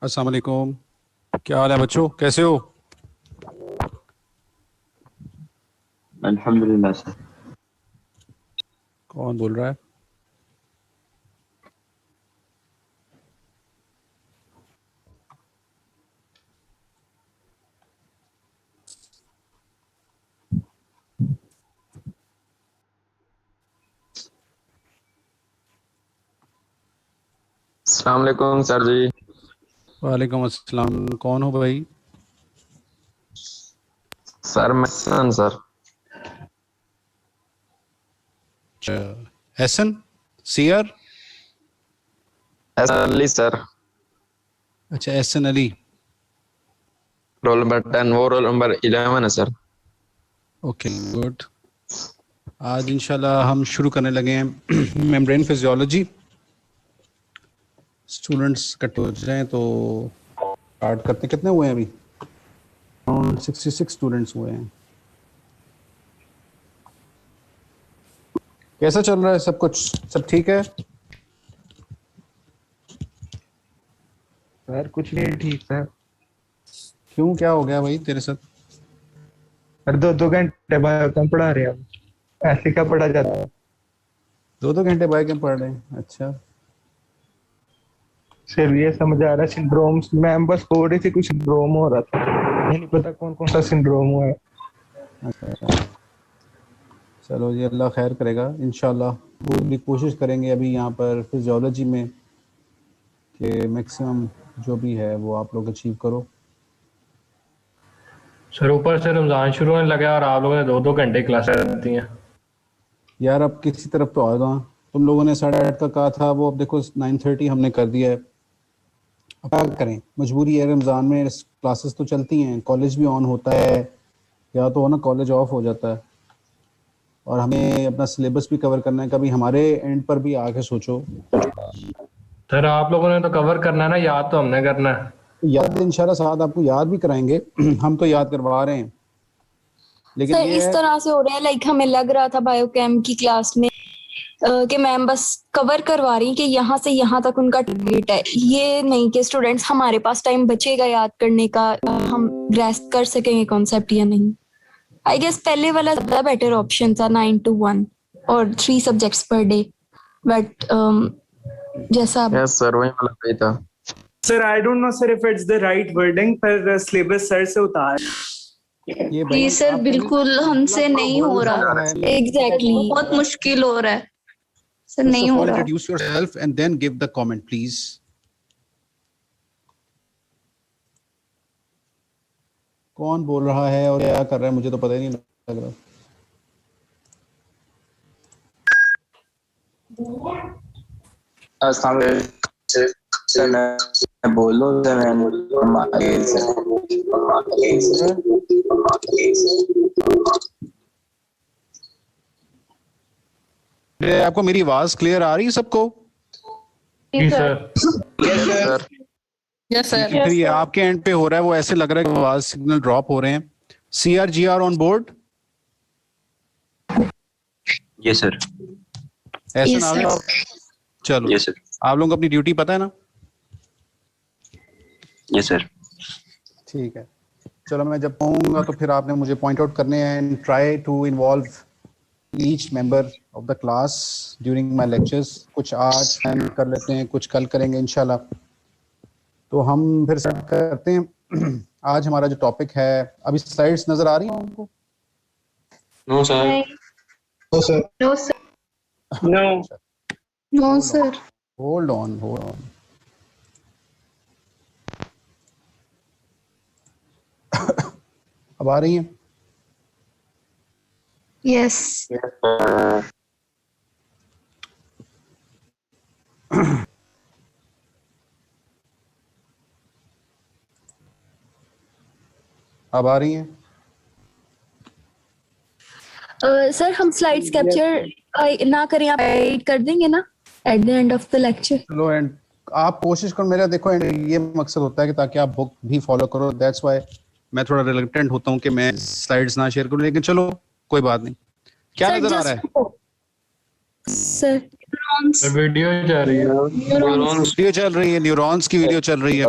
अस्सलाम वालेकुम। क्या हाल है बच्चों, कैसे हो? अल्हम्दुलिल्लाह सर। कौन बोल रहा है? अस्सलाम वालेकुम सर जी। वालेकुम अस्सलाम। कौन हो भाई? सर मैं Hasan sir. Ehsan CR. Hasan Ali sir. अच्छा, एहसन अली। रोल नंबर 10, वो रोल नंबर 11 है सर। Okay, good. आज इंशाल्लाह हम शुरू करने लगे हैं मेम्ब्रेन फिजियोलॉजी। स्टूडेंट्स इकट्ठे हो जाएं तो स्टार्ट करते हैं। कितने हुए हैं अभी? 66 स्टूडेंट्स हुए हैं। कैसा चल रहा है सब कुछ? सब ठीक है? सर कुछ नहीं ठीक सर। क्यों, क्या हो गया भाई तेरे साथ? सर 2-2 घंटे बाद हम पढ़ा रहे हैं। ऐसे क्या पढ़ा जाता है? 2-2 घंटे बाइक में पढ़ रहे हैं? अच्छा। सर ये समझ आ रहा है सिंड्रोम्स, मैम बस बोल रही थी कुछ सिंड्रोम हो रहा था, ये नहीं पता कौन कौन सा सिंड्रोम हुआ है। अच्छा, चलो जी, अल्लाह खैर करेगा इंशाल्लाह। पूरी कोशिश करेंगे अभी यहाँ पर फिजियोलॉजी में कि मैक्सिमम जो भी है वो आप लोग अचीव करो। सर ऊपर से रमज़ान शुरू होने लगा और आप लोगों ने 2-2 घंटे क्लासेस रहती हैं। यार अब किसी तरफ तो आ जाओ। तुम लोगों ने 8:30 का कहा था, वो अब देखो 9:30 हमने कर दिया है। अब क्या करें, मजबूरी है। रमज़ान में क्लासेस तो चलती हैं, कॉलेज भी ऑन होता है, या तो हो ना कॉलेज ऑफ हो जाता है, और हमें अपना सिलेबस भी कवर करना है। कभी हमारे एंड पर भी आके सोचो। सर आप लोगों ने तो कवर करना है ना, याद तो हमने करना है। याद इंशाल्लाह साथ आपको याद भी कराएंगे हम तो याद करवा रहे हैं, लेकिन सर ये इस है। तरह से हो रहा है, लाइक हमें लग रहा था बायोकेम की क्लास में कि मैम बस कवर करवा रही कि यहाँ से यहाँ तक उनका टारगेट है, ये नहीं कि स्टूडेंट्स हमारे पास टाइम बचेगा याद करने का, हम ग्रैस्प कर सकेंगे कॉन्सेप्ट या नहीं। आई गेस पहले वाला ज्यादा बेटर ऑप्शन था, 9 to 1 और 3 सब्जेक्ट्स पर डे। बट जैसा यस सर, वही वाला सही था। Sir, I don't know, sir, if it's the right wording, पर syllabus सर से उतार। ये भाई जी सर, आपको भी बिल्कुल हमसे नहीं हो रहा। एग्जैक्टली बहुत मुश्किल हो रहा है सर, First नहीं of हो all, रहा। introduce yourself and then give the comment, please. कौन बोल रहा है और क्या कर रहा है, मुझे तो पता ही नहीं लग रहा। अस्सलाम वालेकुम सर, मैं बोलो सर। आपको मेरी आवाज क्लियर आ रही है सबको? जी सर। Sir yes sir. फिर ये आपके एंड पे हो रहा है, वो ऐसे लग रहा है कि आवाज सिग्नल ड्रॉप हो रहे हैं। CRGR on board? Yes sir. ऐसा Yes, ना sir. हो। चलो, यस सर। आप लोगों को अपनी ड्यूटी पता है ना? Yes sir. ठीक है, चलो मैं जब कहूँगा तो फिर आपने मुझे पॉइंट आउट करने हैं and try to involve each member of the class during my lectures. कुछ आज प्लान कर लेते हैं, कुछ कल करेंगे इंशाल्लाह। तो हम फिर स्टार्ट करते हैं। आज हमारा जो टॉपिक है, अभी स्लाइड्स नजर आ रही हैं आपको? No sir. तो sir no sir. No. No sir. Hold on hold on. अब आ रही हैं? Yes. अब आ रही हैं? सर हम स्लाइड्स कैप्चर ना करें, आप एडिट कर देंगे ना at the end of the lecture? चलो एंड आप कोशिश करो, मेरा देखो ये मकसद होता है कि ताकि आप बुक भी फॉलो करो, दैट्स व्हाई मैं थोड़ा रिलक्टेंट होता हूँ कि मैं स्लाइड्स ना शेयर करूँ, लेकिन चलो कोई बात नहीं। क्या सर, नजर आ रहा है? सर वीडियो जा रही है। वीडियो चल रही है, न्यूरॉन्स की वीडियो चल रही है।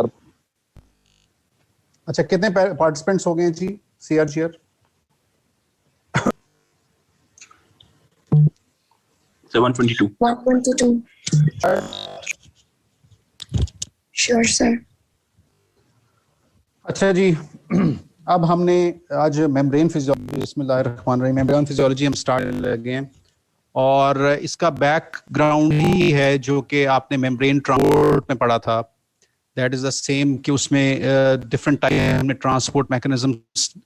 अच्छा, कितने पार्टिसिपेंट्स हो गए जी CR? 122. 122. Sure, sir. अच्छा जी, अब हमने आज मेम्ब्रेन फिजियोलॉजी, बिस्मिल्लाहिर्रहमानिर्रहीम, मेम्ब्रेन फिजियोलॉजी हम स्टार्ट लगे हैं और इसका बैकग्राउंड ही है जो कि आपने मेम्ब्रेन ट्रांसपोर्ट में पढ़ा था। दैट इज द सेम कि उसमें डिफरेंट टाइप हमने ट्रांसपोर्ट मैकेनिज्म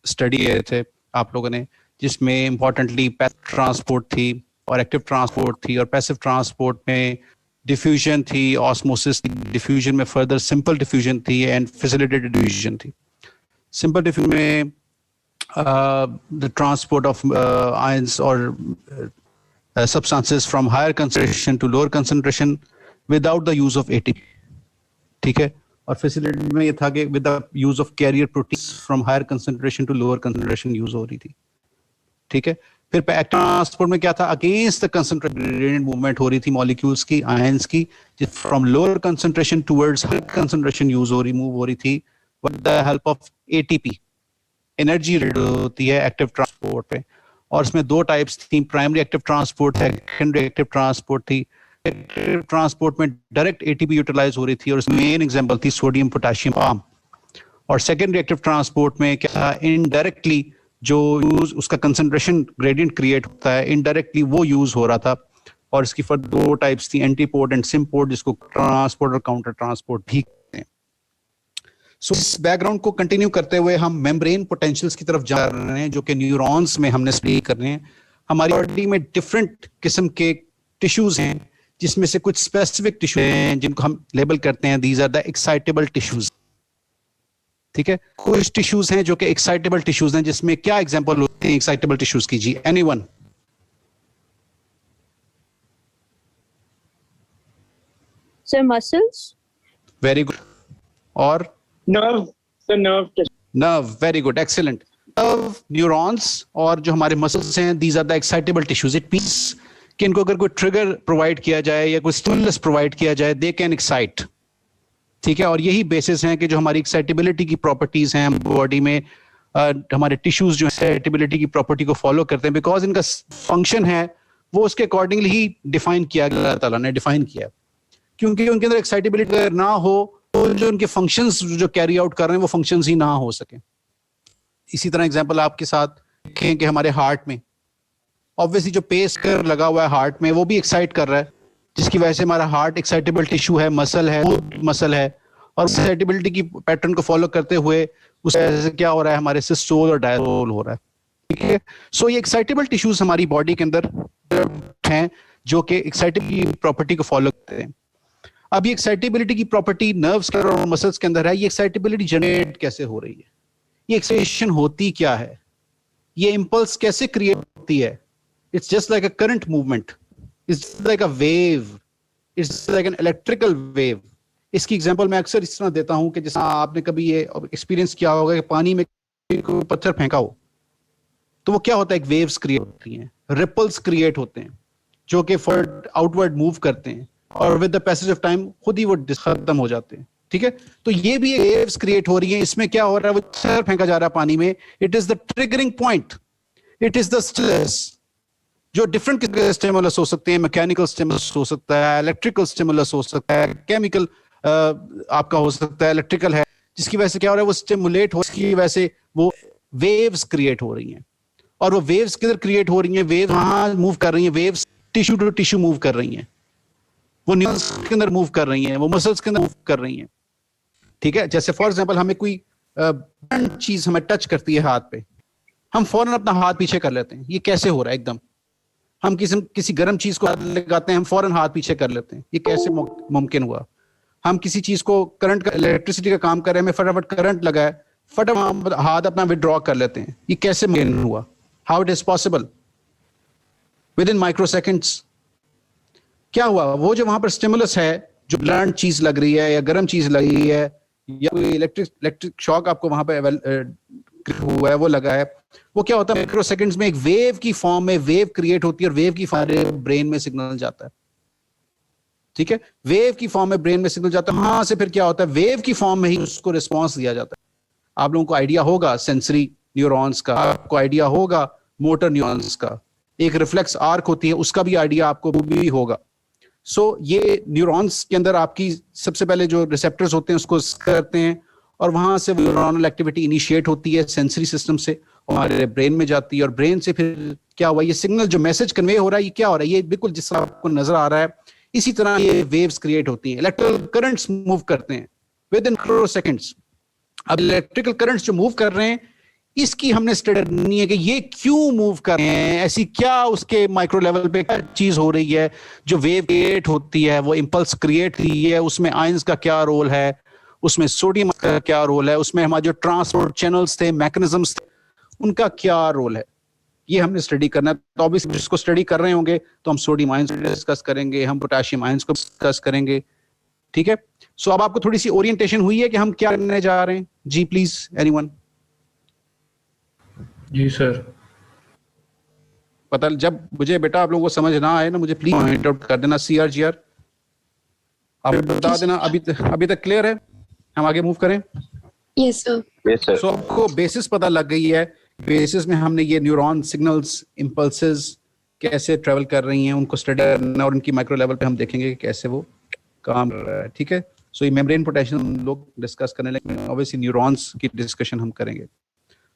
स्टडी किए थे आप लोगों ने, जिसमें इंपॉर्टेंटली पैसिव ट्रांसपोर्ट थी और एक्टिव ट्रांसपोर्ट थी। और पैसिव ट्रांसपोर्ट में डिफ्यूजन थी, ऑस्मोसिस थी, डिफ्यूजन में फर्दर सिंपल डिफ्यूजन थी एंड फैसिलिटेटेड डिफ्यूजन थी। सिंपल डिफ्यूजन में द ट्रांसपोर्ट ऑफ आयंस और substances from higher concentration to lower concentration without the use of ATP, ठीक है। और फैसिलिटेटेड में ये था कि with the use of carrier proteins from higher concentration to lower concentration use हो रही थी, ठीक है। फिर एक्टिव ट्रांसपोर्ट में क्या था? Against the concentration gradient movement हो रही थी मॉलिक्यूल्स की, आयंस की, from lower concentration towards higher concentration move हो रही थी with the help of ATP। Energy होती है एक्टिव ट्रांसपोर्ट पे, और इसमें दो टाइप्स थी, primary active transport, secondary active transport थी। एक्टिव ट्रांसपोर्ट में डायरेक्ट ATP यूटिलाइज हो रही थी और इसमें मेन एग्जांपल थी सोडियम पोटेशियम पाम। और सेकेंडरी एक्टिव ट्रांसपोर्ट में क्या, इनडायरेक्टली जो यूज उसका कंसंट्रेशन ग्रेडियंट क्रिएट होता है, इनडायरेक्टली वो यूज हो रहा था। और इसकी फिर दो टाइप्स थी, एंटीपोर्ट एंड सिम्पोर्ट, जिसको ट्रांसपोर्ट और काउंटर ट्रांसपोर्ट भी कहते हैं। सो इस बैकग्राउंड को कंटिन्यू करते हुए हम मेम्ब्रेन पोटेंशियल्स की तरफ जा रहे हैं, जो कि न्यूरॉन्स में हमने स्टडी कर रहे हैं। हमारी बॉडी में डिफरेंट किस्म के टिश्यूज हैं, जिसमें से कुछ स्पेसिफिक टिश्यू हैं जिनको हम लेबल करते हैं, these are the excitable tissues, ठीक है। कुछ टिश्यूज हैं जो कि एक्साइटेबल टिश्यूज हैं, जिसमें क्या एग्जांपल होते हैं एक्साइटेबल टिश्यूज की जी? Anyone? Sir muscles. Very good. और Nerve, the nerve tissue. Nerve, very good, excellent. Nerve, neurons और जो हमारे मसल्स हैं, these are the excitable tissues. It means कि इनको अगर कोई ट्रिगर प्रोवाइड किया जाए या कोई स्टिमुलस प्रोवाइड किया जाए, दे कैन एक्साइट, ठीक है। और यही बेसिस हैं कि जो हमारी एक्साइटेबिलिटी की प्रॉपर्टीज हैं बॉडी में, हमारे टिश्यूज जो एक्साइटेबिलिटी की प्रॉपर्टी को फॉलो करते हैं, बिकॉज इनका फंक्शन है वो उसके अकॉर्डिंगली ही डिफाइन किया गया, अल्लाह ताला ने डिफाइन किया। क्योंकि उनके अंदर एक्साइटेबिलिटी अगर ना हो तो जो उनके फंक्शंस जो कैरी आउट कर रहे हैं वो फंक्शंस ही ना हो सके। इसी तरह एग्जांपल आपके साथ देखें कि हमारे हार्ट में ऑब्वियसली जो पेस कर लगा हुआ है हार्ट में, वो भी एक्साइट कर रहा है, जिसकी वजह से हमारा हार्ट एक्साइटेबल टिश्यू है, मसल है, मसल है। और एक्साइटेबिलिटी की पैटर्न को फॉलो करते हुए उस वजह से क्या हो रहा है, हमारे सिस्टोल और डायस्टोल हो रहा है, ठीक है। सो ये एक्साइटेबल टिश्यूज हमारी बॉडी के अंदर हैं जो कि एक्साइटेबिलिटी प्रॉपर्टी को फॉलो करते हैं। अब ये एक्साइटेबिलिटी की प्रॉपर्टी नर्व्स और मसल्स के अंदर है। ये एक्साइटेबिलिटी जनरेट कैसे हो रही है, ये एक्साइटेशन होती क्या है, ये इंपल्स कैसे क्रिएट होती है? It's just like a current movement, it's like a wave, it's like an electrical wave. इसकी एग्जांपल मैं अक्सर इस तरह देता हूं कि जैसा आपने कभी ये एक्सपीरियंस किया होगा कि पानी में कोई पत्थर फेंका हो तो वो क्या होता है, एक वेव्स क्रिएट होती हैं, रिपल्स क्रिएट होते हैं जो कि फॉरवर्ड आउटवर्ड मूव करते हैं और with the passage of time खुद ही वो खत्म हो जाते हैं, ठीक है। तो ये भी वेव्स क्रिएट हो रही हैं। इसमें क्या हो रहा है, वो पत्थर फेंका जा रहा है पानी में, it is the triggering point, it is the stimulus. जो डिफरेंट स्टिमुलस हो सकते हैं, मैकेनिकल स्टिमुलस हो सकता है, इलेक्ट्रिकल स्टिमुलस हो सकता है, केमिकल आपका हो सकता है, इलेक्ट्रिकल है, जिसकी वजह से क्या हो रहा है, वो स्टिमुलेट हो, इसकी वजह से वो वेव्स क्रिएट हो रही हैं। और वो वेव्स किधर क्रिएट हो रही हैं, वेव्स वहां मूव कर रही हैं, waves tissue to tissue move कर रही हैं, वो न्यूरॉन्स के अंदर मूव कर रही हैं, वो मसल्स के अंदर मूव कर रही हैं, ठीक है। जैसे फॉर एग्जांपल हमें कोई चीज हमें टच करती है हाथ पे, हम फौरन अपना हाथ पीछे कर लेते हैं। ये कैसे हो रहा है? एकदम हम किसी गर्म चीज को हाथ लगाते हैं, हम फौरन हाथ पीछे कर लेते हैं। ये कैसे मुमकिन हुआ? हम किसी चीज को करंट का, इलेक्ट्रिसिटी का काम कर रहे हैं, हमें फटाफट करंट लगा है, फटाफट हाथ अपना विड्रॉ कर लेते हैं। ये कैसे मुमकिन हुआ? How it is possible with in micro seconds? क्या हुआ? वो जो वहां पर स्टिमुलस है, जो ब्लंट चीज लग रही है या गर्म चीज लग रही है या कोई इलेक्ट्रिक शॉक आपको वहां पे हुआ है, वो लगा है, वो क्या होता है? माइक्रो सेकंड्स में एक वेव की फॉर्म में वेव क्रिएट होती है और वेव की फॉर्म ब्रेन में सिग्नल जाता है। ठीक है, वेव की फॉर्म में ब्रेन में सिग्नल जाता है। वहां से फिर क्या होता है? वेव की फॉर्म में ही उसको रिस्पॉन्स दिया जाता है। आप लोगों को आइडिया होगा सेंसरी न्यूरॉन्स का, आपको आइडिया होगा मोटर न्यूरॉन्स का, एक रिफ्लेक्स आर्क होती है, उसका भी आइडिया आपको भी होगा। सो ये न्यूरॉन्स के अंदर आपकी सबसे पहले जो रिसेप्टर्स होते हैं उसको करते हैं और वहां से न्यूरॉनल एक्टिविटी इनिशिएट होती है सेंसरी सिस्टम से, हमारे ब्रेन में जाती है और ब्रेन से फिर क्या हुआ? ये सिग्नल जो मैसेज कन्वे हो रहा है, ये क्या हो रहा है? ये बिल्कुल जिस तरह आपको नजर आ रहा है इसी तरह ये वेव्स क्रिएट होती हैं। इलेक्ट्रिकल करंट्स मूव करते हैं विद इन माइक्रो सेकंड्स। अब इलेक्ट्रिकल करंट्स जो मूव कर रहे हैं, इसकी हमने स्टडी करनी है कि ये क्यों मूव कर रहे हैं, ऐसी क्या उसके माइक्रो लेवल पे क्या चीज हो रही है जो वेव क्रिएट होती है, वो इंपल्स क्रिएट होती है, उसमें आयंस का क्या रोल है, उसमें सोडियम का क्या रोल है, उसमें हमारे जो ट्रांसपोर्ट चैनल्स थे, मैकेनिज्म्स थे, उनका क्या रोल है, ये हमने स्टडी करना है। तो ऑब्वियसली जिसको स्टडी कर रहे होंगे तो हम सोडियम आयंस को डिस्कस करेंगे, हम पोटेशियम आयंस को डिस्कस करेंगे। ठीक है, सो अब आपको थोड़ी सी ओरिएंटेशन हुई है कि हम क्या करने जा रहे हैं? जी प्लीज, एनीवन? जी सर। पता जब मुझे बेटा आप लोगों को समझ ना आए ना, मुझे प्लीज पॉइंट आउट कर देना। CR GR आप बता देना। अभी तक क्लियर है? हम आगे मूव करें? Yes, sir. Yes, sir. सो आपको बेसिस पता लग गई है। बेसिस में हमने ये न्यूरॉन सिग्नल्स, इंपल्सेस कैसे ट्रेवल कर रही हैं, उनको स्टडी करना और उनकी माइक्रो लेवल पे हम देखेंगे कि कैसे वो काम कर रहा है। ठीक है, सो ये मेम्ब्रेन पोटेंशियल हम लोग डिस्कस करने लगे, ऑब्वियसली न्यूरॉन्स की डिस्कशन हम करेंगे।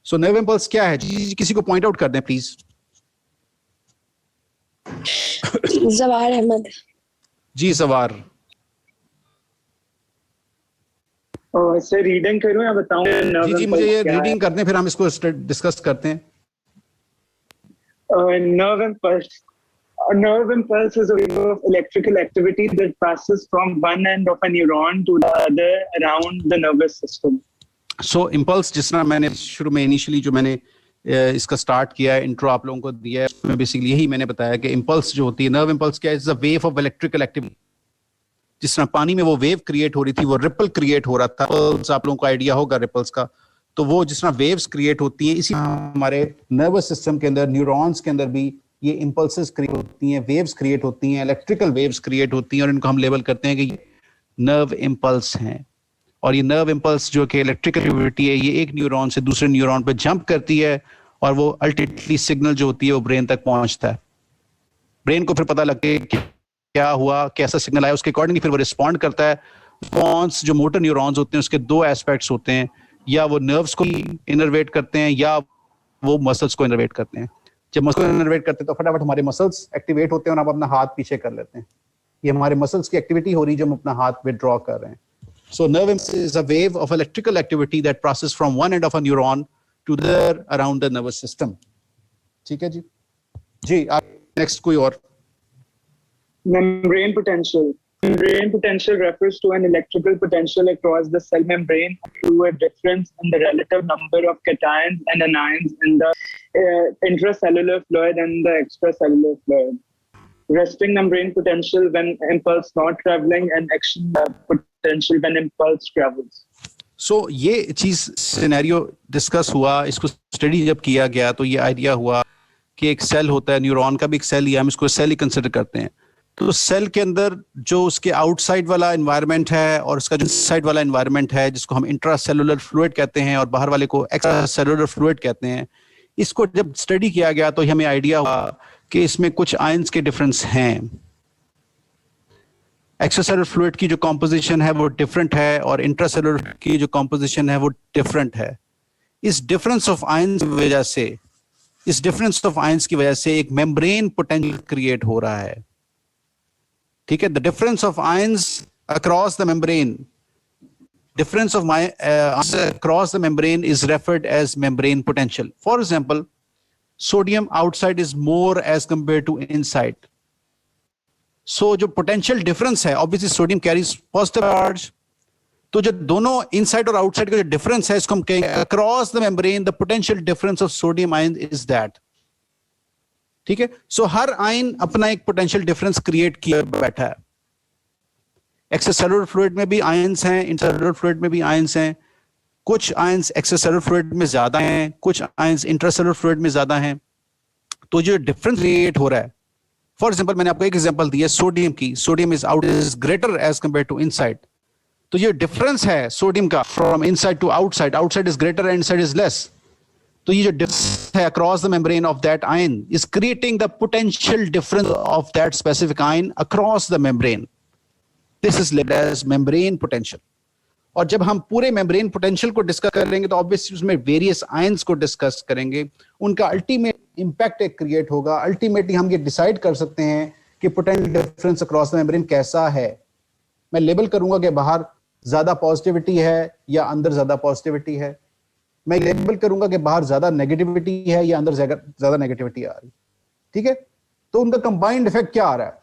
सो नर्व इंपल्स क्या है? जी किसी को पॉइंट आउट कर दें प्लीज। Zawar Ahmed. जी सवार। सर रीडिंग करूं या बताऊं? जी मुझे ये रीडिंग करते हैं, फिर हम इसको डिस्कस करते हैं। nerve impulse. A nerve impulse is a wave of electrical activity that passes from one end of a neuron to the other around the nervous system. So impulse, जिस तरह मैंने शुरू में इनिशियली जो मैंने इसका स्टार्ट किया है, इंट्रो आप लोगों को दिया है, उसमें बेसिकली यही मैंने बताया कि इम्पल्स जो होती है, नर्व इम्पल्स क्या है? It's a wave of electrical activity. जिस तरह पानी में वो वेव क्रिएट हो रही थी, वो रिपल क्रिएट हो रहा था, आप लोगों को आइडिया होगा रिपल्स का। तो वो जिस तरह वेव्स क्रिएट होती हैं, इसी हमारे नर्वस सिस्टम के अंदर, न्यूरॉन्स के अंदर भी ये इंपल्सेस क्रिएट होती हैं, वेव्स क्रिएट होती हैं, इलेक्ट्रिकल वेव्स क्रिएट होती हैं और इनको हम लेबल करते हैं कि नर्व इम्पल्स हैं। और ये नर्व इम्पल्स जो कि इलेक्ट्रिकल एक्टिविटी है, ये एक न्यूरॉन से दूसरे न्यूरॉन पे जंप करती है और वो अल्टीमेटली सिग्नल जो होती है वो ब्रेन तक पहुंचता है। ब्रेन को फिर पता लगता है कि क्या हुआ, कैसा सिग्नल आया, उसके अकॉर्डिंगली फिर वो रिस्पॉन्ड करता है। रिस्पॉन्स जो मोटर न्यूरॉन्स होते हैं उसके दो एस्पेक्ट्स होते हैं, या वो नर्व्स को इनर्वेट करते हैं या वो मसल्स को इनर्वेट करते हैं। जब मसल को इनर्वेट करते हैं तो फटाफट हमारे मसल्स एक्टिवेट होते हैं और आप अपना हाथ पीछे कर लेते हैं। ये हमारे मसल्स की एक्टिविटी हो रही है जो हम अपना हाथ विड्रॉ कर रहे हैं। So nerve impulse is a wave of electrical activity that passes from one end of a neuron to the other around the nervous system. ठीक है जी? जी next कोई और? Membrane potential. Membrane potential refers to an electrical potential across the cell membrane through a difference in the relative number of cations and anions in the intracellular fluid and the extracellular fluid. Resting membrane potential when impulse not traveling and action potential when impulse travels. So ये चीज scenario discuss हुआ, इसको study जब किया गया तो ये idea हुआ कि एक सेल होता है, न्यूरॉन का भी एक सेल ही है, हम इसको सेल ही कंसिडर करते हैं। तो सेल के अंदर जो उसके आउटसाइड वाला एनवायरनमेंट है और उसका जो इनसाइड वाला एनवायरनमेंट है, जिसको हम इंट्रासेलुलर फ्लूइड कहते हैं और बाहर वाले को एक्स्ट्रासेलुलर फ्लूइड कहते हैं, इसको जब स्टडी किया गया तो हमें आइडिया हुआ कि इसमें कुछ आयंस के डिफरेंस हैं। एक्स्ट्रासेलुलर फ्लूइड की जो कॉम्पोजिशन है वो डिफरेंट है और इंट्रासेलुलर की जो कॉम्पोजिशन है वो डिफरेंट है। इस डिफरेंस ऑफ आयंस की वजह से एक मेम्ब्रेन पोटेंशियल क्रिएट हो रहा है। ठीक है, the difference of ions across the membrane difference of my across the membrane is referred as membrane potential. For example, sodium outside is more as compared to inside. So जो potential difference है, obviously sodium carries positive charge. तो जो दोनों inside और outside का जो difference है, इसको हम कहेंगे across the membrane, the potential difference of sodium ion is that. ठीक है? So हर आयन अपना एक potential difference create किया बैठा है. एक्स्ट्रासेलुलर फ्लूइड में भी आयंस हैं, इंट्रासेलुलर फ्लूइड में भी आयंस हैं. कुछ आयंस एक्स्ट्रासेलुलर फ्लूइड में ज्यादा हैं, कुछ आयंस इंट्रासेलुलर फ्लूइड में ज्यादा हैं. तो जो डिफरेंस क्रिएट हो रहा है, फॉर एग्जांपल मैंने आपको एक एग्जांपल दिया सोडियम की. Sodium is greater as compare to inside. तो ये डिफरेंस है सोडियम का from inside to outside, outside is greater and inside is less. तो ये जो डिफरेंस है across the membrane of that ion is creating the potential difference of that specific ion across the membrane. This is labeled as membrane potential. और जब हम पूरे membrane potential को discuss करेंगे तो ऑब्वियसली उसमें वेरियस आयंस को डिस्कस करेंगे. उनका अल्टीमेट इंपैक्ट एक क्रिएट होगा. अल्टीमेटली हम ये डिसाइड कर सकते हैं कि potential difference across the membrane कैसा है. मैं लेबल करूंगा कि बाहर ज्यादा पॉजिटिविटी है या अंदर ज्यादा पॉजिटिविटी है. मैं लेबल करूंगा कि बाहर ज्यादा नेगेटिविटी है या अंदर ज्यादा नेगेटिविटी आ रही. ठीक है? तो उनका कंबाइंड इफेक्ट क्या आ रहा है.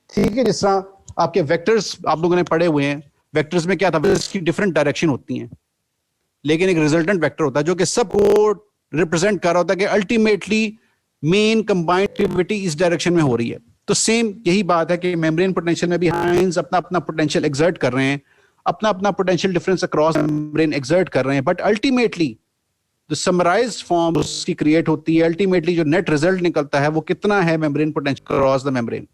ठीक है? जिस तरह आपके वेक्टर्स आप लोगों ने पढ़े हुए हैं, वेक्टर्स में क्या था, इसकी डिफरेंट डायरेक्शन होती हैं, लेकिन एक रिजल्टेंट वेक्टर होता है जो कि सबको रिप्रेजेंट कर रहा होता है कि अल्टीमेटली मेन कंबाइंड एक्टिविटी इस डायरेक्शन में हो रही है. तो सेम यही बात है कि मेम्ब्रेन पोटेंशियल में भी आयंस अपना अपना पोटेंशियल एक्सर्ट कर रहे हैं, अपना अपना potential difference across membrane exert कर रहे हैं, बट अल्टीमेटली जो समराइज्ड फॉर्म उसकी क्रिएट होती है, अल्टीमेटली जो नेट रिजल्ट निकलता है वो कितना है membrane potential across the membrane.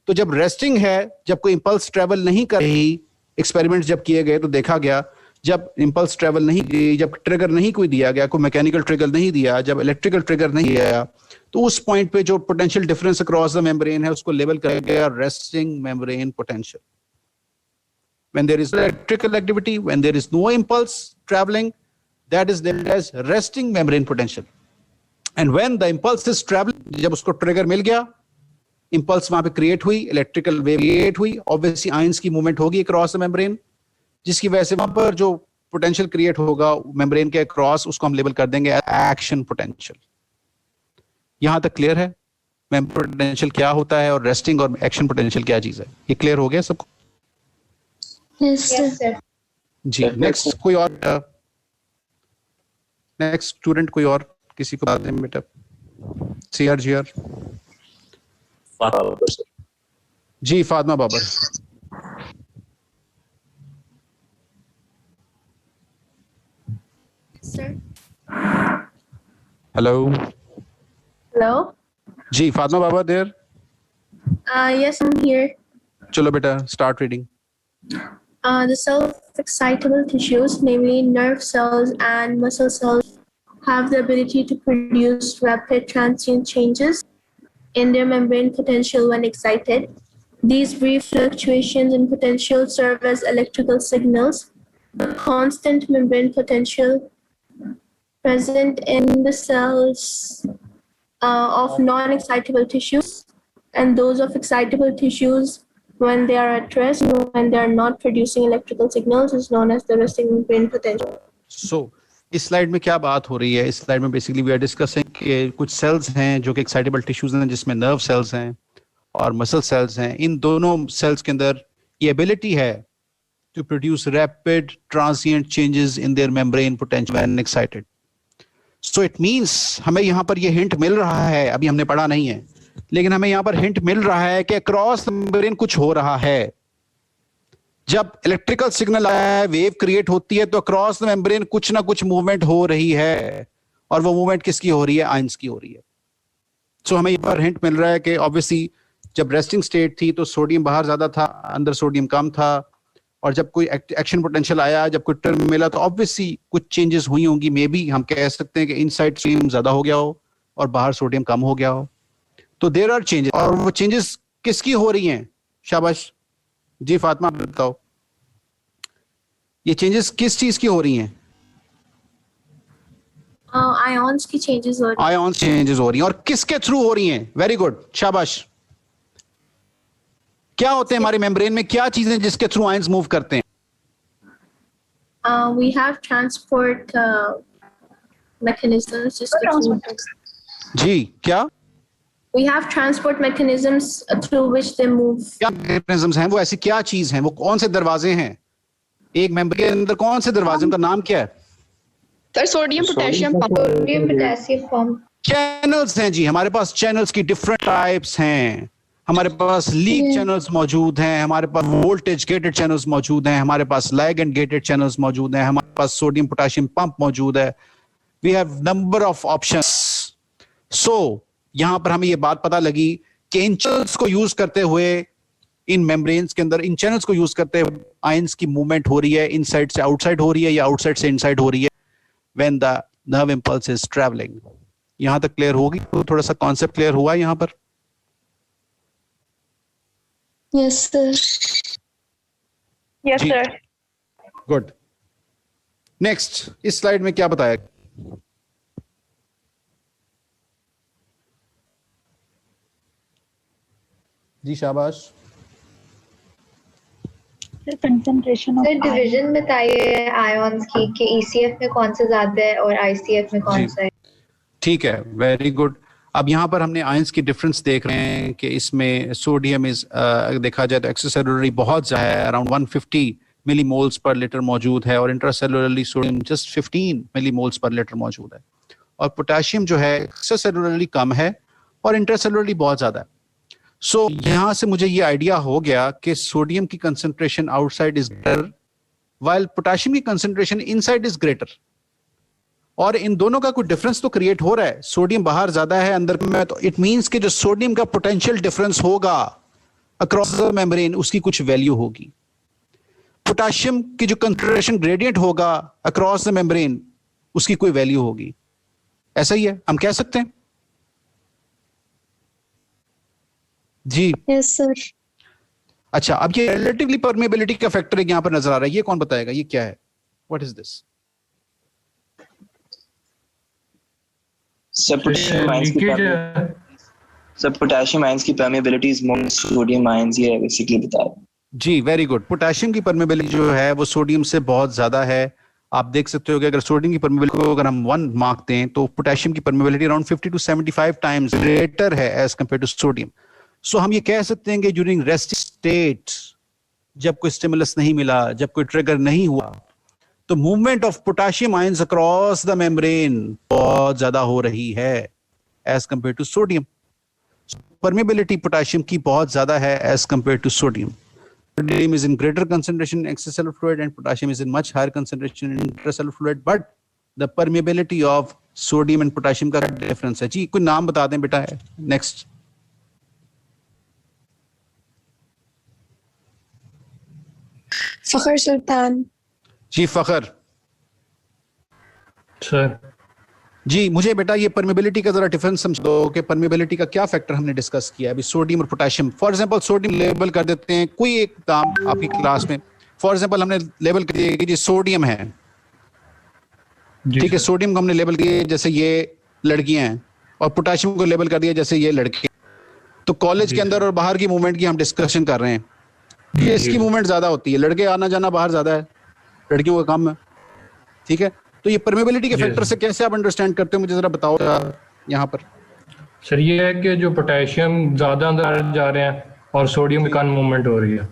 तो जब रेस्टिंग है, जब कोई इंपल्स ट्रेवल नहीं कर रही, एक्सपेरिमेंट जब किए गए तो देखा गया जब इंपल्स ट्रेवल नहीं की, जब ट्रिगर नहीं कोई दिया गया, कोई मैकेनिकल ट्रिगर नहीं दिया, जब इलेक्ट्रिकल ट्रिगर नहीं दिया, तो उस पॉइंट पे जो potential difference across the membrane है उसको लेबल किया गया resting membrane potential. When there is electrical activity, when there is no impulse traveling, that is labeled as resting membrane potential. And when the impulse is traveling, जब उसको trigger मिल गया, impulse वहां पे create हुई, electrical wave create हुई, obviously ions की movement होगी across the membrane, जिसकी वजह से वहां पर जो पोटेंशियल क्रिएट होगा मेम्ब्रेन के अक्रॉस उसको हम लेबल कर देंगे एक्शन पोटेंशियल. यहां तक क्लियर है मेम्ब्रेन पोटेंशियल क्या होता है और रेस्टिंग और एक्शन पोटेंशियल क्या चीज है? ये क्लियर हो गया सबको? Yes, sir. जी. नेक्स्ट कोई और, नेक्स्ट स्टूडेंट कोई और, किसी को बात है बेटा? CR जी, Fatima Babar. Sir. Hello. Hello. जी, Fatima Babar there. Yes, I'm here. चलो बेटा, start reading. The self-excitable tissues, namely nerve cells and muscle cells, have the ability to produce rapid transient changes in their membrane potential when excited. These brief fluctuations in potential serve as electrical signals. The constant membrane potential present in the cells of non-excitable tissues and those of excitable tissues when they are at rest and when they are not producing electrical signals is known as the resting membrane potential. So, इस slide में क्या बात हो रही है? इस slide में basically we are discussing कि कुछ सेल्स हैं जो कि एक्साइटेबल टिश्यूज हैं, जिसमें नर्व सेल्स हैं और मसल सेल्स हैं. इन दोनों सेल्स के अंदर ये एबिलिटी है to produce rapid transient changes in their membrane potential when excited. So it means हमें यहाँ पर ये हिंट मिल रहा है, अभी हमने पढ़ा नहीं है, लेकिन हमें यहाँ पर हिंट मिल रहा है कि अक्रॉस मेम्ब्रेन कुछ हो रहा है. जब इलेक्ट्रिकल सिग्नल आया है, वेव क्रिएट होती है, तो अक्रॉस द मेम्ब्रेन कुछ ना कुछ मूवमेंट हो रही है, और वो मूवमेंट किसकी हो रही है? आयंस की हो रही है. सो हमें यहाँ पर हिंट मिल रहा है कि ऑब्वियसली जब रेस्टिंग स्टेट थी तो सोडियम बाहर ज्यादा था, अंदर सोडियम कम था, और जब कोई एक्शन पोटेंशियल आया, जब कोई टर्म मिला, तो ऑब्वियसली कुछ चेंजेस हुई होंगी. मे बी हम कह सकते हैं कि इनसाइड सोडियम ज्यादा हो गया हो और बाहर सोडियम कम हो गया हो. तो देयर आर चेंजेस, और वो चेंजेस किसकी हो रही हैं? शाबाश जी, फातिमा बताओ, ये चेंजेस किस चीज की हो रही हैं? Ions की changes हो रही हैं. आयॉन्स चेंजेस हो रही हैं, और किसके थ्रू हो रही हैं? वेरी गुड, शाबाश. क्या होते हैं हमारे मेम्ब्रेन में, क्या चीजें जिसके थ्रू आयंस मूव करते हैं? We have transport mechanisms. जी क्या We have transport mechanisms through which they move. क्या mechanisms हैं, वो ऐसी क्या चीज हैं, वो कौन से दरवाजे हैं, एक मेंबर के अंदर कौन से दरवाजे, उनका नाम क्या है? Sir sodium potassium pump. Channels हैं जी, हमारे पास चैनल्स की डिफरेंट टाइप्स हैं, हमारे पास लीक चैनल्स मौजूद हैं, हमारे पास वोल्टेज गेटेड चैनल्स मौजूद हैं, हमारे पास लाइगेंड गेटेड चैनल्स मौजूद हैं, हमारे पास सोडियम पोटेशियम पंप मौजूद है। We have number of options. So यहां पर हमें ये बात पता लगी कि इन चैनल्स को यूज करते हुए, इन मेम्ब्रेन्स के अंदर इन चैनल्स को यूज करते हुए आयंस की मूवमेंट हो रही है, इनसाइड से आउटसाइड हो रही है या आउटसाइड से इनसाइड हो रही है when the nerve impulse is travelling. यहां तक क्लियर होगी? तो थोड़ा सा कॉन्सेप्ट क्लियर हुआ यहां पर? Yes sir. Yes sir. Good. Next, इस स्लाइड में क्या बताया? जी शाबाश। कंसंट्रेशन ऑफ डिवीजन बताइए आयंस की कि ईसीएफ में कौन सा ज्यादा है और आईसीएफ में कौन सा है। ठीक है, वेरी गुड। अब यहाँ पर हमने आयंस की डिफरेंस देख रहे हैं कि इसमें सोडियम इज देखा जाए तो एक्स्ट्रासेलुलरली बहुत ज्यादा है, अराउंड 150 मिलीमोल्स पर लीटर मौजूद है, और इंट्रासेलुलरली सोडियम जस्ट 15 मिलीमोल्स पर लीटर मौजूद है। और पोटेशियम जो है एक्स्ट्रासेलुलरली कम है और इंट्रासेलुलरली बहुत ज्यादा है। सो यहाँ से मुझे ये आइडिया हो गया कि सोडियम की concentration outside is greater while potassium की कंसंट्रेशन इनसाइड इज ग्रेटर। और इन दोनों का कोई डिफरेंस तो क्रिएट हो रहा है, सोडियम बाहर ज्यादा है अंदर में, तो इट मींस कि जो सोडियम का पोटेंशियल डिफरेंस होगा अक्रॉस द मेम्ब्रेन उसकी कुछ वैल्यू होगी। पोटेशियम की जो कंसंट्रेशन ग्रेडियंट होगा अक्रॉस द मेम्ब्रेन उसकी कोई वैल्यू होगी। ऐसा ही है, हम कह सकते हैं जी। Yes sir. अच्छा, अब ये रिलेटिवली परमेबिलिटी का फैक्टर यहां पर नजर आ रहा है, ये कौन बताएगा ये क्या है? What is this? सब पोटेशियम आयंस की permeability is more sodium ions, ये बेसिकली बता रहा है जी। Very good. पोटेशियम की परमेबिलिटी जो है वो सोडियम से बहुत ज्यादा है। आप देख सकते हो कि अगर सोडियम की परमेबिलिटी को अगर हम 1 मार्क दें तो पोटेशियम की permeability around 50 to 75 times greater है एज कंपेयर टू सोडियम। सो हम ये कह सकते हैं कि ड्यूरिंग रेस्ट स्टेट, जब कोई स्टिमुलस नहीं मिला, जब कोई ट्रिगर नहीं हुआ, तो movement of potassium ions across the membrane बहुत ज्यादा हो रही है as compare to sodium. Permeability potassium की बहुत ज्यादा है as compare to sodium. Sodium is in greater concentration in extracellular fluid and potassium is in much higher concentration in intracellular fluid, but the permeability of sodium and potassium का difference है। जी कोई नाम बता दें बेटा। नेक्स्ट। फखर सुल्तान। जी फखर। Sir जी मुझे बेटा ये परमेबिलिटी का जरा डिफरेंस समझ दो कि परमेबिलिटी का क्या फैक्टर हमने डिस्कस किया है अभी सोडियम और potassium. For example sodium label कर देते हैं, कोई एक नाम आपकी क्लास में, फॉर एग्जांपल हमने लेबल कर दिया कि जी सोडियम है, ठीक है, सोडियम को हमने लेबल किया जैसे ये लड़कियां हैं, और पोटेशियम को लेबल कर दिया जैसे ये लड़के। तो कॉलेज के अंदर और बाहर की मूवमेंट की हम डिस्कशन कर रहे हैं कि इसकी मूवमेंट ज्यादा होती है, लड़के आना जाना बाहर ज्यादा है, लड़कियों का कम है, ठीक है। तो ये परमेबिलिटी के फैक्टर से कैसे आप अंडरस्टैंड करते हो, मुझे जरा बताओ यहाँ पर। सर ये है कि जो पोटेशियम ज्यादा अंदर जा रहे हैं और सोडियम की कम मूवमेंट हो रही है।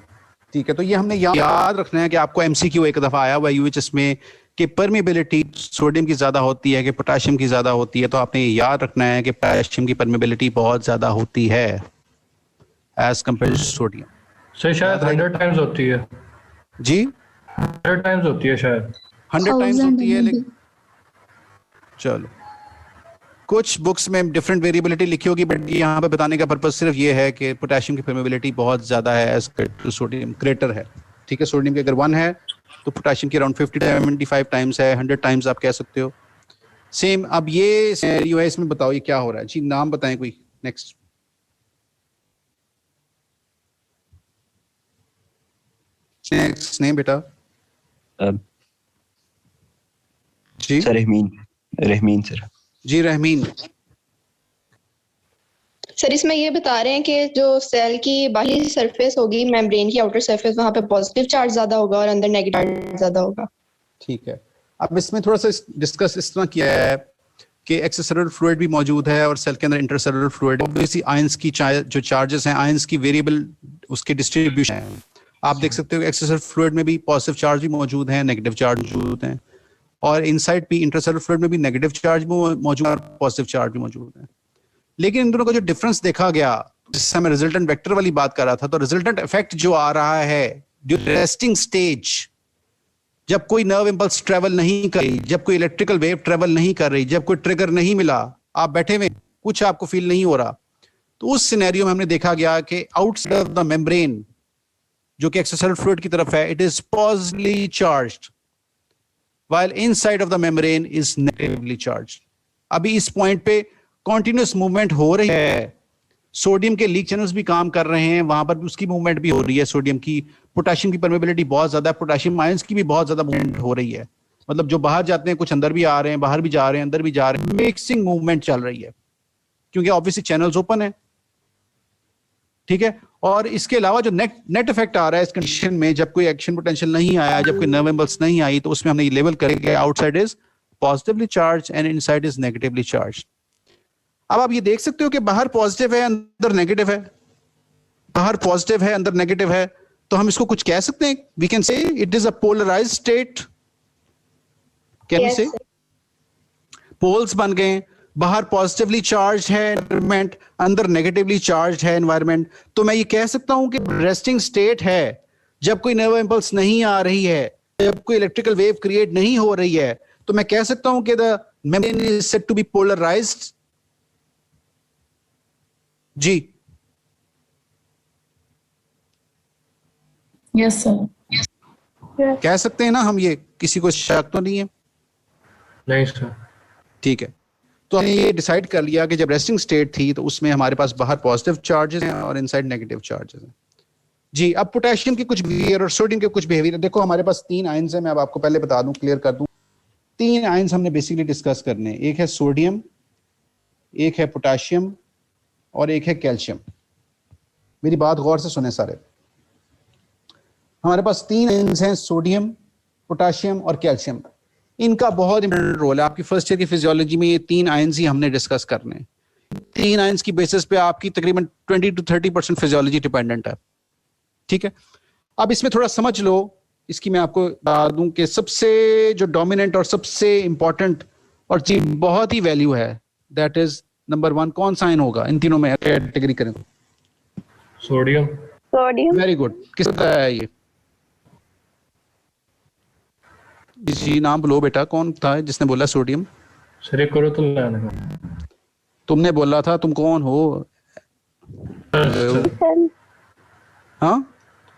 ठीक है, तो ये हमने याद रखना है कि आपको एमसीक्यू एक दफा आया हुआ यूएचएस में कि परमेबिलिटी सोडियम की ज्यादा होती है कि पोटेशियम की ज्यादा होती है, तो आपने ये याद रखना है कि पोटेशियम की परमेबिलिटी बहुत ज्यादा होती है as compare to sodium. Sir शायद 100 टाइम्स होती है जी, 100 टाइम्स होती है, शायद 100 टाइम्स होती है, लेकिन चलो कुछ बुक्स में डिफरेंट वेरिएबिलिटी लिखी होगी, बट यहाँ पे बताने का पर्पस सिर्फ ये है कि पोटेशियम की परमेबिलिटी बहुत ज्यादा है as compare to sodium, greater है, ठीक है। सोडियम की अगर 1 है तो पोटेशियम की अराउंड 50 to 75 टाइम्स है, 100 टाइम्स आप कह सकते हो। सेम अब ये सिनेरियो है, इसमें बताओ ये क्या हो रहा है जी, नाम बताएं कोई। नेक्स्ट। नेक्स्ट नेम बेटा। जी सर रहमीन सर। जी रहमीन। सर इसमें ये बता रहे हैं कि जो सेल की बाहरी सरफेस होगी, मेम्ब्रेन की आउटर सरफेस, वहां पे पॉजिटिव चार्ज ज्यादा होगा और अंदर नेगेटिव चार्ज ज्यादा होगा। ठीक है, अब इसमें थोड़ा सा डिस्कस इस तरह किया है कि एक्स्ट्रासेलुलर फ्लूइड भी मौजूद है और सेल के अंदर इंटरसेलुलर फ्लूइड, ऑब्वियसली आयंस की जो चार्जेस हैं, आयंस की वेरिएबल उसके डिस्ट्रीब्यूशन है। आप देख सकते हो एक्स्ट्रासेलुलर फ्लूइड में भी पॉजिटिव चार्ज भी मौजूद हैं, नेगेटिव चार्ज मौजूद हैं, और इनसाइड भी इंटरसेलुलर फ्लूइड में भी नेगेटिव चार्ज भी मौजूद है और पॉजिटिव चार्ज भी मौजूद है। लेकिन इन दोनों का जो डिफरेंस देखा गया, जिससे मैं रिजल्टेंट वेक्टर वाली बात कर रहा था, तो रिजल्टेंट इफेक्ट जो आ रहा है ड्यूरिंग रेस्टिंग स्टेज, जब कोई नर्व इंपल्स ट्रेवल नहीं कर रही, जब कोई इलेक्ट्रिकल वेव ट्रेवल नहीं कर रही, जब कोई ट्रिगर नहीं मिला, आप बैठे हुए कुछ आपको फील नहीं हो रहा, तो उस सिनेरियो में हमने देखा गया कि आउटसाइड ऑफ द मेम्ब्रेन जो कि एक्स्ट्रासेलुलर फ्लूइड की तरफ है, it is positively charged while inside of the membrane is negatively charged. अभी इस पॉइंट पे कॉन्टिन्यूस मूवमेंट हो रही है, सोडियम के लीक चैनल्स भी काम कर रहे हैं, वहां पर भी उसकी मूवमेंट भी हो रही है सोडियम की। पोटेशियम की परमेबिलिटी बहुत ज्यादा है, पोटेशियम आयंस की भी बहुत ज्यादा मूवमेंट हो रही है, मतलब जो बाहर जाते हैं कुछ अंदर भी आ रहे हैं, बाहर भी जा रहे हैं, अंदर भी जा रहे हैं, मिक्सिंग मूवमेंट चल रही है क्योंकि ऑब्वियसली चैनल्स ओपन है। ठीक है, और इसके अलावा जो नेट इफेक्ट आ रहा है इस कंडीशन में, जब कोई एक्शन पोटेंशियल नहीं आया, जब कोई नर्व इंपल्स नहीं आई, तो उसमें हमने ये लेवल करेंगे outside is positively charge and inside is negatively charge. अब आप ये देख सकते हो कि बाहर पॉजिटिव है, अंदर नेगेटिव है, बाहर पॉजिटिव है, अंदर नेगेटिव है, तो हम इसको कुछ कह सकते हैं, we can say it is a polarized state. Can we say poles बन गए, बाहर पॉजिटिवली चार्ज है एनवायरनमेंट, अंदर नेगेटिवली चार्ज है एनवायरनमेंट, तो मैं ये कह सकता हूं कि रेस्टिंग स्टेट है, जब कोई नर्व इंपल्स नहीं आ रही है, जब कोई इलेक्ट्रिकल वेव क्रिएट नहीं हो रही है, तो मैं कह सकता हूं कि the membrane is said to be polarized. जी यस सर। कह सकते हैं ना हम, ये किसी को शक तो नहीं है? नहीं सर। ठीक है, तो हमने ये डिसाइड कर लिया कि जब रेस्टिंग स्टेट थी तो उसमें हमारे पास बाहर पॉजिटिव चार्जेस हैं और इनसाइड नेगेटिव चार्जेस हैं। जी, अब पोटेशियम की कुछ बिहेवियर और सोडियम के कुछ बिहेवियर। देखो हमारे पास 3 आयंस हैं, मैं अब आपको पहले बता दूं, क्लियर कर दूं। 3 आयंस हमने बेसिकली डिस्कस करने हैं, एक है सोडियम, एक है पोटेशियम और एक है कैल्शियम। मेरी बात गौर से सुने सारे। हमारे पास 3 आयंस हैं, सोडियम, पोटेशियम और कैल्शियम। इनका बहुत इंपॉर्टेंट रोल है आपकी फर्स्ट ईयर की फिजियोलॉजी में। ये 3 आयंस ही हमने डिस्कस करने हैं। 3 आयंस की बेसिस पे आपकी तकरीबन 20 to 30% फिजियोलॉजी डिपेंडेंट है। ठीक है, अब इसमें थोड़ा समझ लो, इसकी मैं आपको बता दूं कि सबसे जो डोमिनेंट और सबसे इंपॉर्टेंट और चीज बहुत ही वैल्यू है, दैट इज नंबर 1। कौन सा आयन होगा इन तीनों में कैटेगरी करें? सोडियम। सोडियम। वेरी गुड, किसका है ये? जी नाम बोलो बेटा, कौन था जिसने बोला सोडियम? सर करो तो लाना। तुमने बोला था, तुम कौन हो? हाँ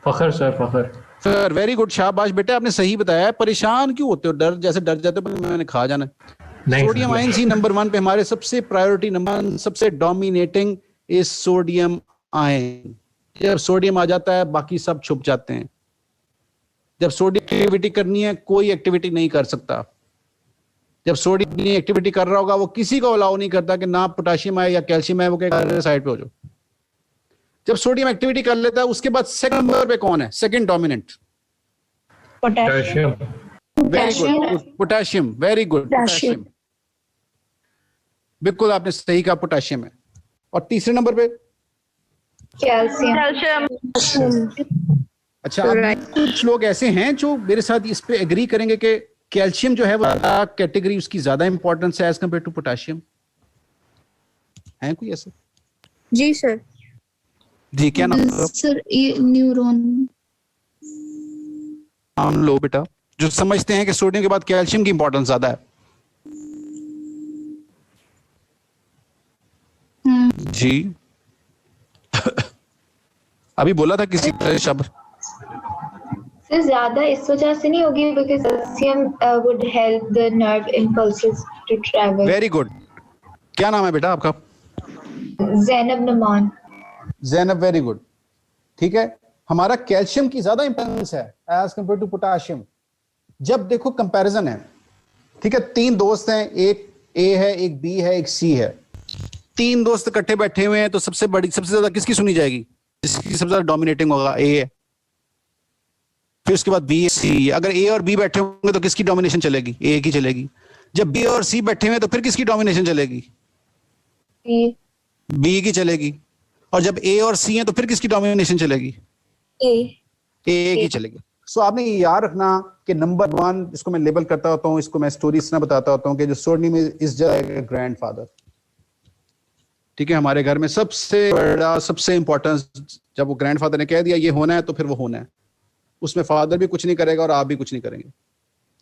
फखर सर, फखर सर। वेरी गुड, शाबाश बेटा, आपने सही बताया। परेशान क्यों होते हो? डर जैसे डर जाते हो मैंने खा जाना। सोडियम आयन ही नंबर 1 पे हमारे सबसे प्रायोरिटी नंबर 1, सबसे डोमिनेटिंग इज सोडियम आयन। जब सोडियम आ जाता है बाकी सब छुप जाते हैं। जब सोडियम एक्टिविटी करनी है कोई एक्टिविटी नहीं कर सकता। जब सोडियम एक्टिविटी कर रहा होगा वो किसी को अलाउ नहीं करता कि ना पोटेशियम आए या कैल्शियम आए, वो कहेगा साइड पे हो जाओ। जब सोडियम एक्टिविटी कर लेता है उसके बाद सेकंड नंबर पे कौन है second dominant? Potassium. Very good, potassium. Very good, potassium. बिल्कुल आपने सही कहा, पोटेशियम है। और तीसरे नंबर पे कैल्शियम। अच्छा, अब कुछ लोग ऐसे हैं जो मेरे साथ इस पे एग्री करेंगे कि कैल्शियम जो है वो कैटेगरी उसकी ज्यादा इंपॉर्टेंस है एज कम्पेयर टू पोटेशियम। है कोई ऐसे? जी सर। जी क्या नाम? सर ये न्यूरॉन। नाम लो बेटा, जो समझते हैं कि सोडियम के बाद कैल्शियम की इंपॉर्टेंस ज्यादा है। जी अभी बोला था किसी शब्द सर ज्यादा इस वजह से नहीं होगी because calcium would help the nerve impulses to travel. Very good. क्या नाम है बेटा आपका? ज़ैनब नमान। Zainab, very good. ठीक है, हमारा कैल्शियम की ज्यादा इंपॉर्टेंस है एज कंपेयर टू पोटेशियम। जब देखो कंपैरिजन है, ठीक है, 3 दोस्त हैं, एक ए है, एक बी है, एक सी है। 3 दोस्त इकट्ठे बैठे हुए हैं तो सबसे ज्यादा किसकी सुनी जाएगी? जिसकी सबसे ज्यादा डोमिनेटिंग होगा ए है। फिर उसके बाद बी सी। अगर ए और बी बैठे होंगे तो किसकी डोमिनेशन चलेगी? ए की चलेगी। जब बी और सी बैठे हुए तो फिर किसकी डोमिनेशन चलेगी? बी की चलेगी। और जब ए और सी हैं तो फिर किसकी डोमिनेशन चलेगी? ए की चलेगी। सो आपने ये याद रखना कि नंबर 1, इसको मैं लेबल करता होता हूँ, इसको मैं स्टोरी इस तरह बताता होता हूँ कि जो सोडियम इज जस्ट ग्रैंडफादर। ठीक है, हमारे घर में सबसे बड़ा, सबसे इंपॉर्टेंट, जब वो ग्रैंडफादर ने कह दिया ये होना है तो फिर वो होना है, उसमें फादर भी कुछ नहीं करेगा और आप भी कुछ नहीं करेंगे।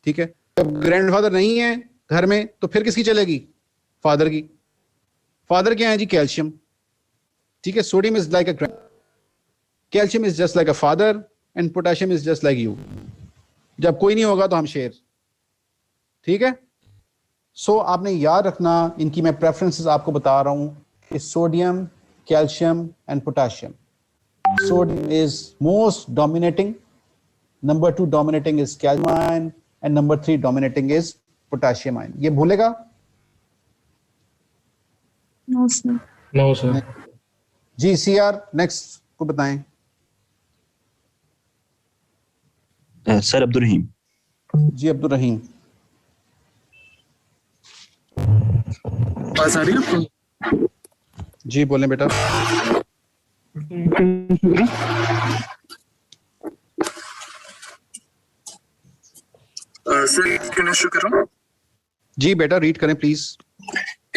ठीक है, जब ग्रैंडफादर नहीं है घर में तो फिर किसकी चलेगी? फादर की। फादर क्या है जी? कैल्शियम। ठीक है, sodium is like a, calcium is just like a father and potassium is just like you. जब कोई नहीं होगा तो हम शेर। ठीक है, सो आपने याद रखना, इनकी मैं प्रेफरेंसेस आपको बता रहा हूं कि sodium, calcium and potassium. Sodium is most dominating, number 2 dominating is calcium ion and number 3 dominating is potassium ion. ये भूलेगा? No sir. No sir. जी सीआर नेक्स्ट को बताएं। सर अब्दुल रहीम। जी अब्दुल रहीम। आवाज आ रही है आपको? जी बोलें बेटा। सर कहना शुरू करूं? जी बेटा रीड करें please.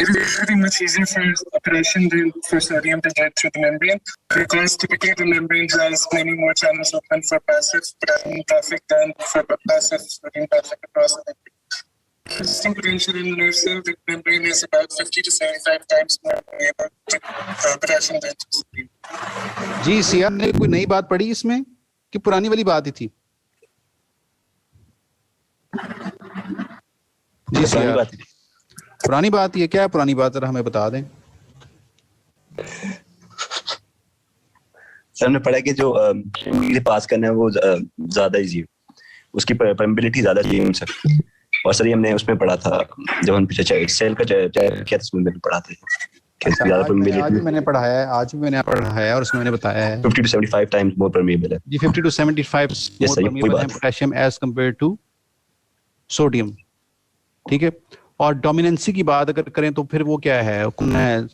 It is usually much easier for operation than for sodium to get through the membrane because typically the membrane has many more channels open for passive potassium traffic than for passive sodium traffic across the membrane. Resisting potential in the nerve cell, the membrane is about 50 to 75 times more able to potassium than sodium. जी CR ने कोई नई बात पढ़ी इसमें कि पुरानी वाली बात ही थी? जी सीआर पुरानी बात। ये क्या है पुरानी बात, जरा हमें बता दें। सर हमने पढ़ा कि जो पास करना है वो ज्यादा इजी है, उसकी परमेबिलिटी ज्यादा चाहिए सर। और सर ये हमने उसमें पढ़ा था जब हम पीछे सेल का क्या उसमें मैंने पढ़ा था कि ज्यादा परमेबिलिटी। आज भी मैंने पढ़ाया है, आज भी मैंने पढ़ाया है और उसमें मैंने बताया है 50 to 75 टाइम्स मोर परमेबल है। जी 50 to 75 मोर परमेबल है potassium as compare to sodium. ठीक है, और डोमिनेंसी की बात अगर करें तो फिर वो क्या है? कौन है?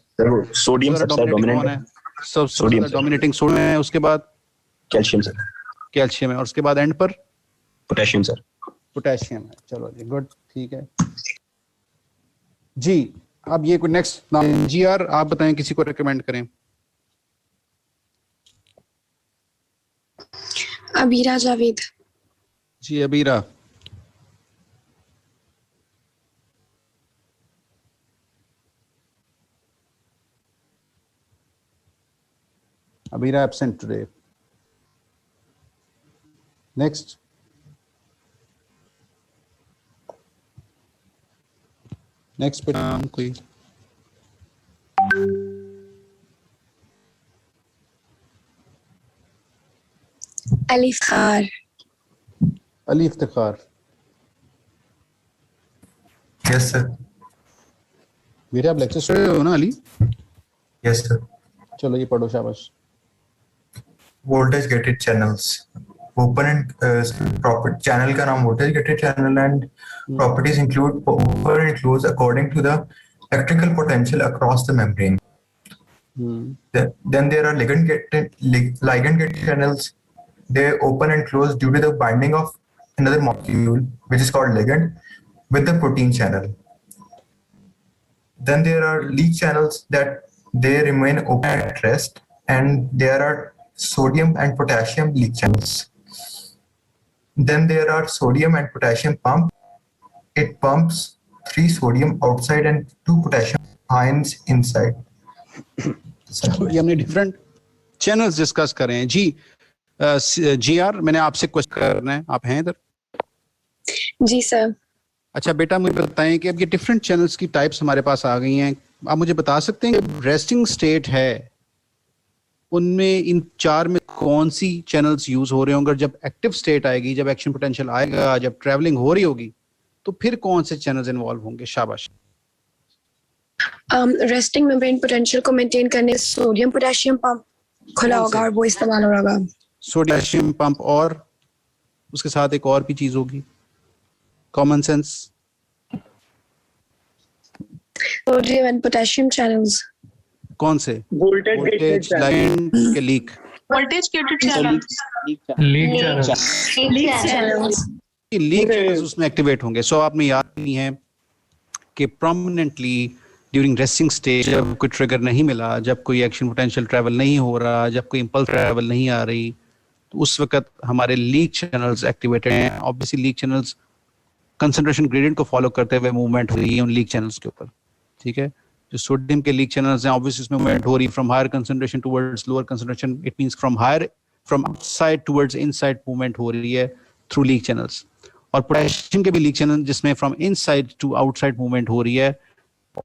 सोडियम सबसे डोमिनेंट है। सोडियम डोमिनेटिंग सोडियम है, उसके बाद कैल्शियम सर। कैल्शियम है और उसके बाद एंड पर पोटेशियम सर। पोटेशियम है। चलो जी गुड, ठीक है जी। अब ये कोई नेक्स्ट नाम जी आर आप बताएं, किसी को रिकमेंड करें। अबीरा जावेद। जी Abira. Abira absent today. Next. Next पे नाम कोई। अली इफ्तिखार। अली इफ्तिखार। Yes sir. बेटा आप लेक्चर सुन रहे हो ना अली? Yes sir. चलो ये पढ़ो, शाबाश। voltage gated channels open and proper channel का नाम voltage gated channel and properties include open and close according to the electrical potential across the membrane. Then there are ligand gated channels. They open and close due to the binding of another molecule which is called ligand with the protein channel. Then there are leak channels that they remain open at rest, and there are sodium and potassium leak channels. Then there are sodium and potassium pump. It pumps 3 sodium outside and 2 potassium ions inside. ये हमने different channels discuss कर रहे हैं जी। जी are मैंने आपसे question करना है, आप हैं इधर? जी सर। अच्छा बेटा मुझे बताएं कि अब ये डिफरेंट चैनल्स की टाइप्स हमारे पास आ गई हैं, आप मुझे बता सकते हैं कि रेस्टिंग स्टेट है उनमें इन 4 में कौन सी चैनल्स यूज हो रहे होंगे? जब एक्टिव स्टेट आएगी, जब एक्शन पोटेंशियल आएगा, जब ट्रैवलिंग हो रही होगी तो फिर कौन से चैनल्स इन्वॉल्व होंगे? शाबाश। रेस्टिंग मेम्ब्रेन पोटेंशियल को मेंटेन करने सोडियम पोटेशियम पंप खुला होगा और वो इस्तेमाल होगा। सोडियम पंप और उसके साथ एक और भी चीज होगी, common sense. Sodium and potassium channels. कौन से? वोल्टेज लाइन के leak. Voltage gated channels. Leak channels उसमें एक्टिवेट होंगे। सो आपने याद नहीं है कि प्रोमिनेंटली ड्यूरिंग रेस्टिंग स्टेज जब कोई ट्रिगर नहीं मिला, जब कोई एक्शन पोटेंशियल ट्रैवल नहीं हो रहा, जब कोई इंपल्स ट्रैवल नहीं आ रही, तो उस वक्त हमारे लीक चैनल्स एक्टिवेटेड हैं। Obviously leak channels concentration gradient को फॉलो करते हुए मूवमेंट हो रही है उन लीक चैनल्स के ऊपर, ठीक है। जो सोडियम के लीक चैनल्स हैं ऑब्वियसली उसमें मूवमेंट हो रही है from higher concentration towards lower concentration. It means from outside towards inside movement हो रही है थ्रू लीक चैनल्स। और पोटेशियम के भी लीक चैनल जिसमें from inside to outside movement हो रही है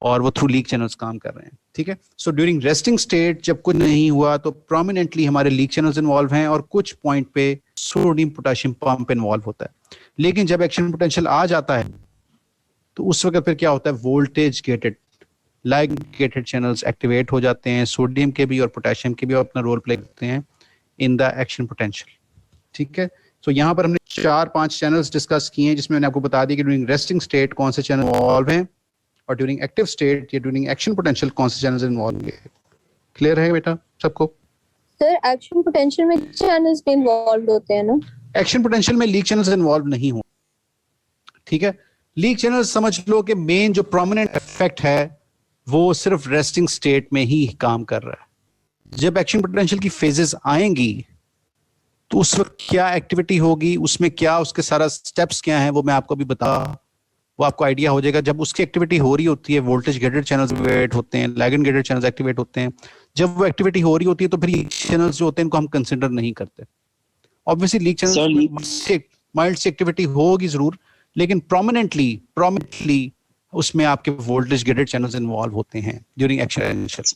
और वो थ्रू लीक चैनल्स काम कर रहे हैं, ठीक है। सो ड्यूरिंग रेस्टिंग स्टेट जब कुछ नहीं हुआ तो प्रोमिनेंटली हमारे लीक चैनल्स इन्वॉल्व हैं और कुछ पॉइंट पे सोडियम पोटेशियम पंप इन्वॉल्व होता है। लेकिन जब एक्शन पोटेंशियल आ जाता है तो उस वक्त फिर क्या होता है, voltage gated ligand gated channels activate हो जाते हैं। सोडियम के भी और पोटेशियम के भी अपना रोल प्ले करते हैं इन द एक्शन पोटेंशियल, ठीक है। तो यहाँ पर हमने 4-5 चैनल्स डिस्कस किए हैं जिसमें मैंने आपको बता दिया कि ड्यूरिंग रेस्टिंग स्टेट कौन से चैनल इन्वॉल्व हैं और ड्यूरिंग एक्टिव स्टेट या ड्यूरिंग एक्शन पोटेंशियल कौन से चैनल्स इन्वॉल्व हैं। क्लियर है बेटा सबको? सर एक्शन पोटेंशियल में चैनल्स भी इन्वॉल्व होते हैं ना? एक्शन पोटेंशियल में लीक चैनल्स इन्वॉल्व नहीं हो, ठीक है। लीक चैनल्स समझ लो कि मेन जो प्रोमिनेंट इफेक्ट है वो सिर्फ रेस्टिंग स्टेट में ही काम कर रहा है। जब एक्शन पोटेंशियल की फेजेस आएंगी तो उस वक्त क्या एक्टिविटी होगी, उसमें क्या उसके सारा स्टेप्स क्या हैं वो मैं आपको अभी वो आपको आइडिया हो जाएगा। जब उसकी एक्टिविटी हो रही होती है वोल्टेज गेटेड चैनल्स एक्टिवेट होते हैं, लाइगेंड गेटेड चैनल्स एक्टिवेट होते हैं। जब वो एक्टिविटी हो रही होती है तो फिर ये चैनल्स जो होते हैं इनको हम कंसिडर नहीं करते। ऑब्वियसली लीक चैनल्स माइल्ड सी एक्टिविटी होगी जरूर, लेकिन प्रोमिनेंटली उसमें आपके वोल्टेज गेटेड चैनल्स इन्वॉल्व होते हैं during action potential.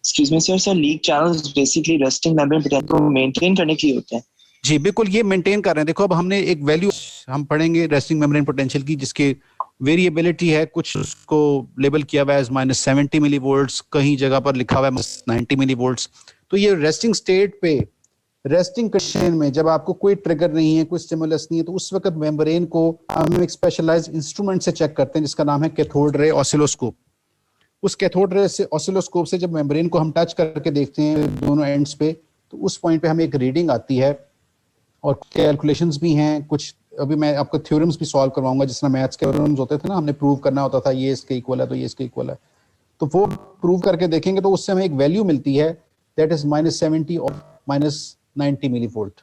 Excuse me sir, leak channels basically resting membrane potential को मेंटेन करने के लिए होते हैं। जी बिल्कुल, ये मेंटेन कर रहे हैं। देखो अब हमने एक वैल्यू हम पढ़ेंगे रेस्टिंग मेम्ब्रेन पोटेंशियल की जिसकी वेरिएबिलिटी है, कुछ उसको लेबल किया हुआ है -70 मिलीवोल्ट्स, कहीं जगह पर लिखा हुआ है -90 मिलीवोल्ट्स। तो ये रेस्टिंग स्टेट पे रेस्टिंग कंडीशन में जब आपको कोई ट्रिगर नहीं है, कोई स्टिमुलस नहीं है, तो उस वक्त मेम्ब्रेन को हम एक स्पेशलाइज्ड इंस्ट्रूमेंट से चेक करते हैं जिसका नाम है कैथोड रे ऑसिलोस्कोप। उस कैथोड रे से ऑसिलोस्कोप से जब मेम्ब्रेन को हम टच करके देखते हैं दोनों एंड्स पे, तो उस पॉइंट पे हमें एक रीडिंग आती है और कैलकुलेशंस भी हैं कुछ। अभी मैं आपको थ्योरम्स भी सॉल्व करवाऊंगा, जिस तरह मैथ्स के थ्योरम्स होते थे ना, हमने प्रूव करना होता था ये इसके इक्वल है तो ये इसके इक्वल है, तो वो प्रूव करके देखेंगे तो उससे हमें एक वैल्यू मिलती है दैट इज -70 और -90 मिलीवोल्ट।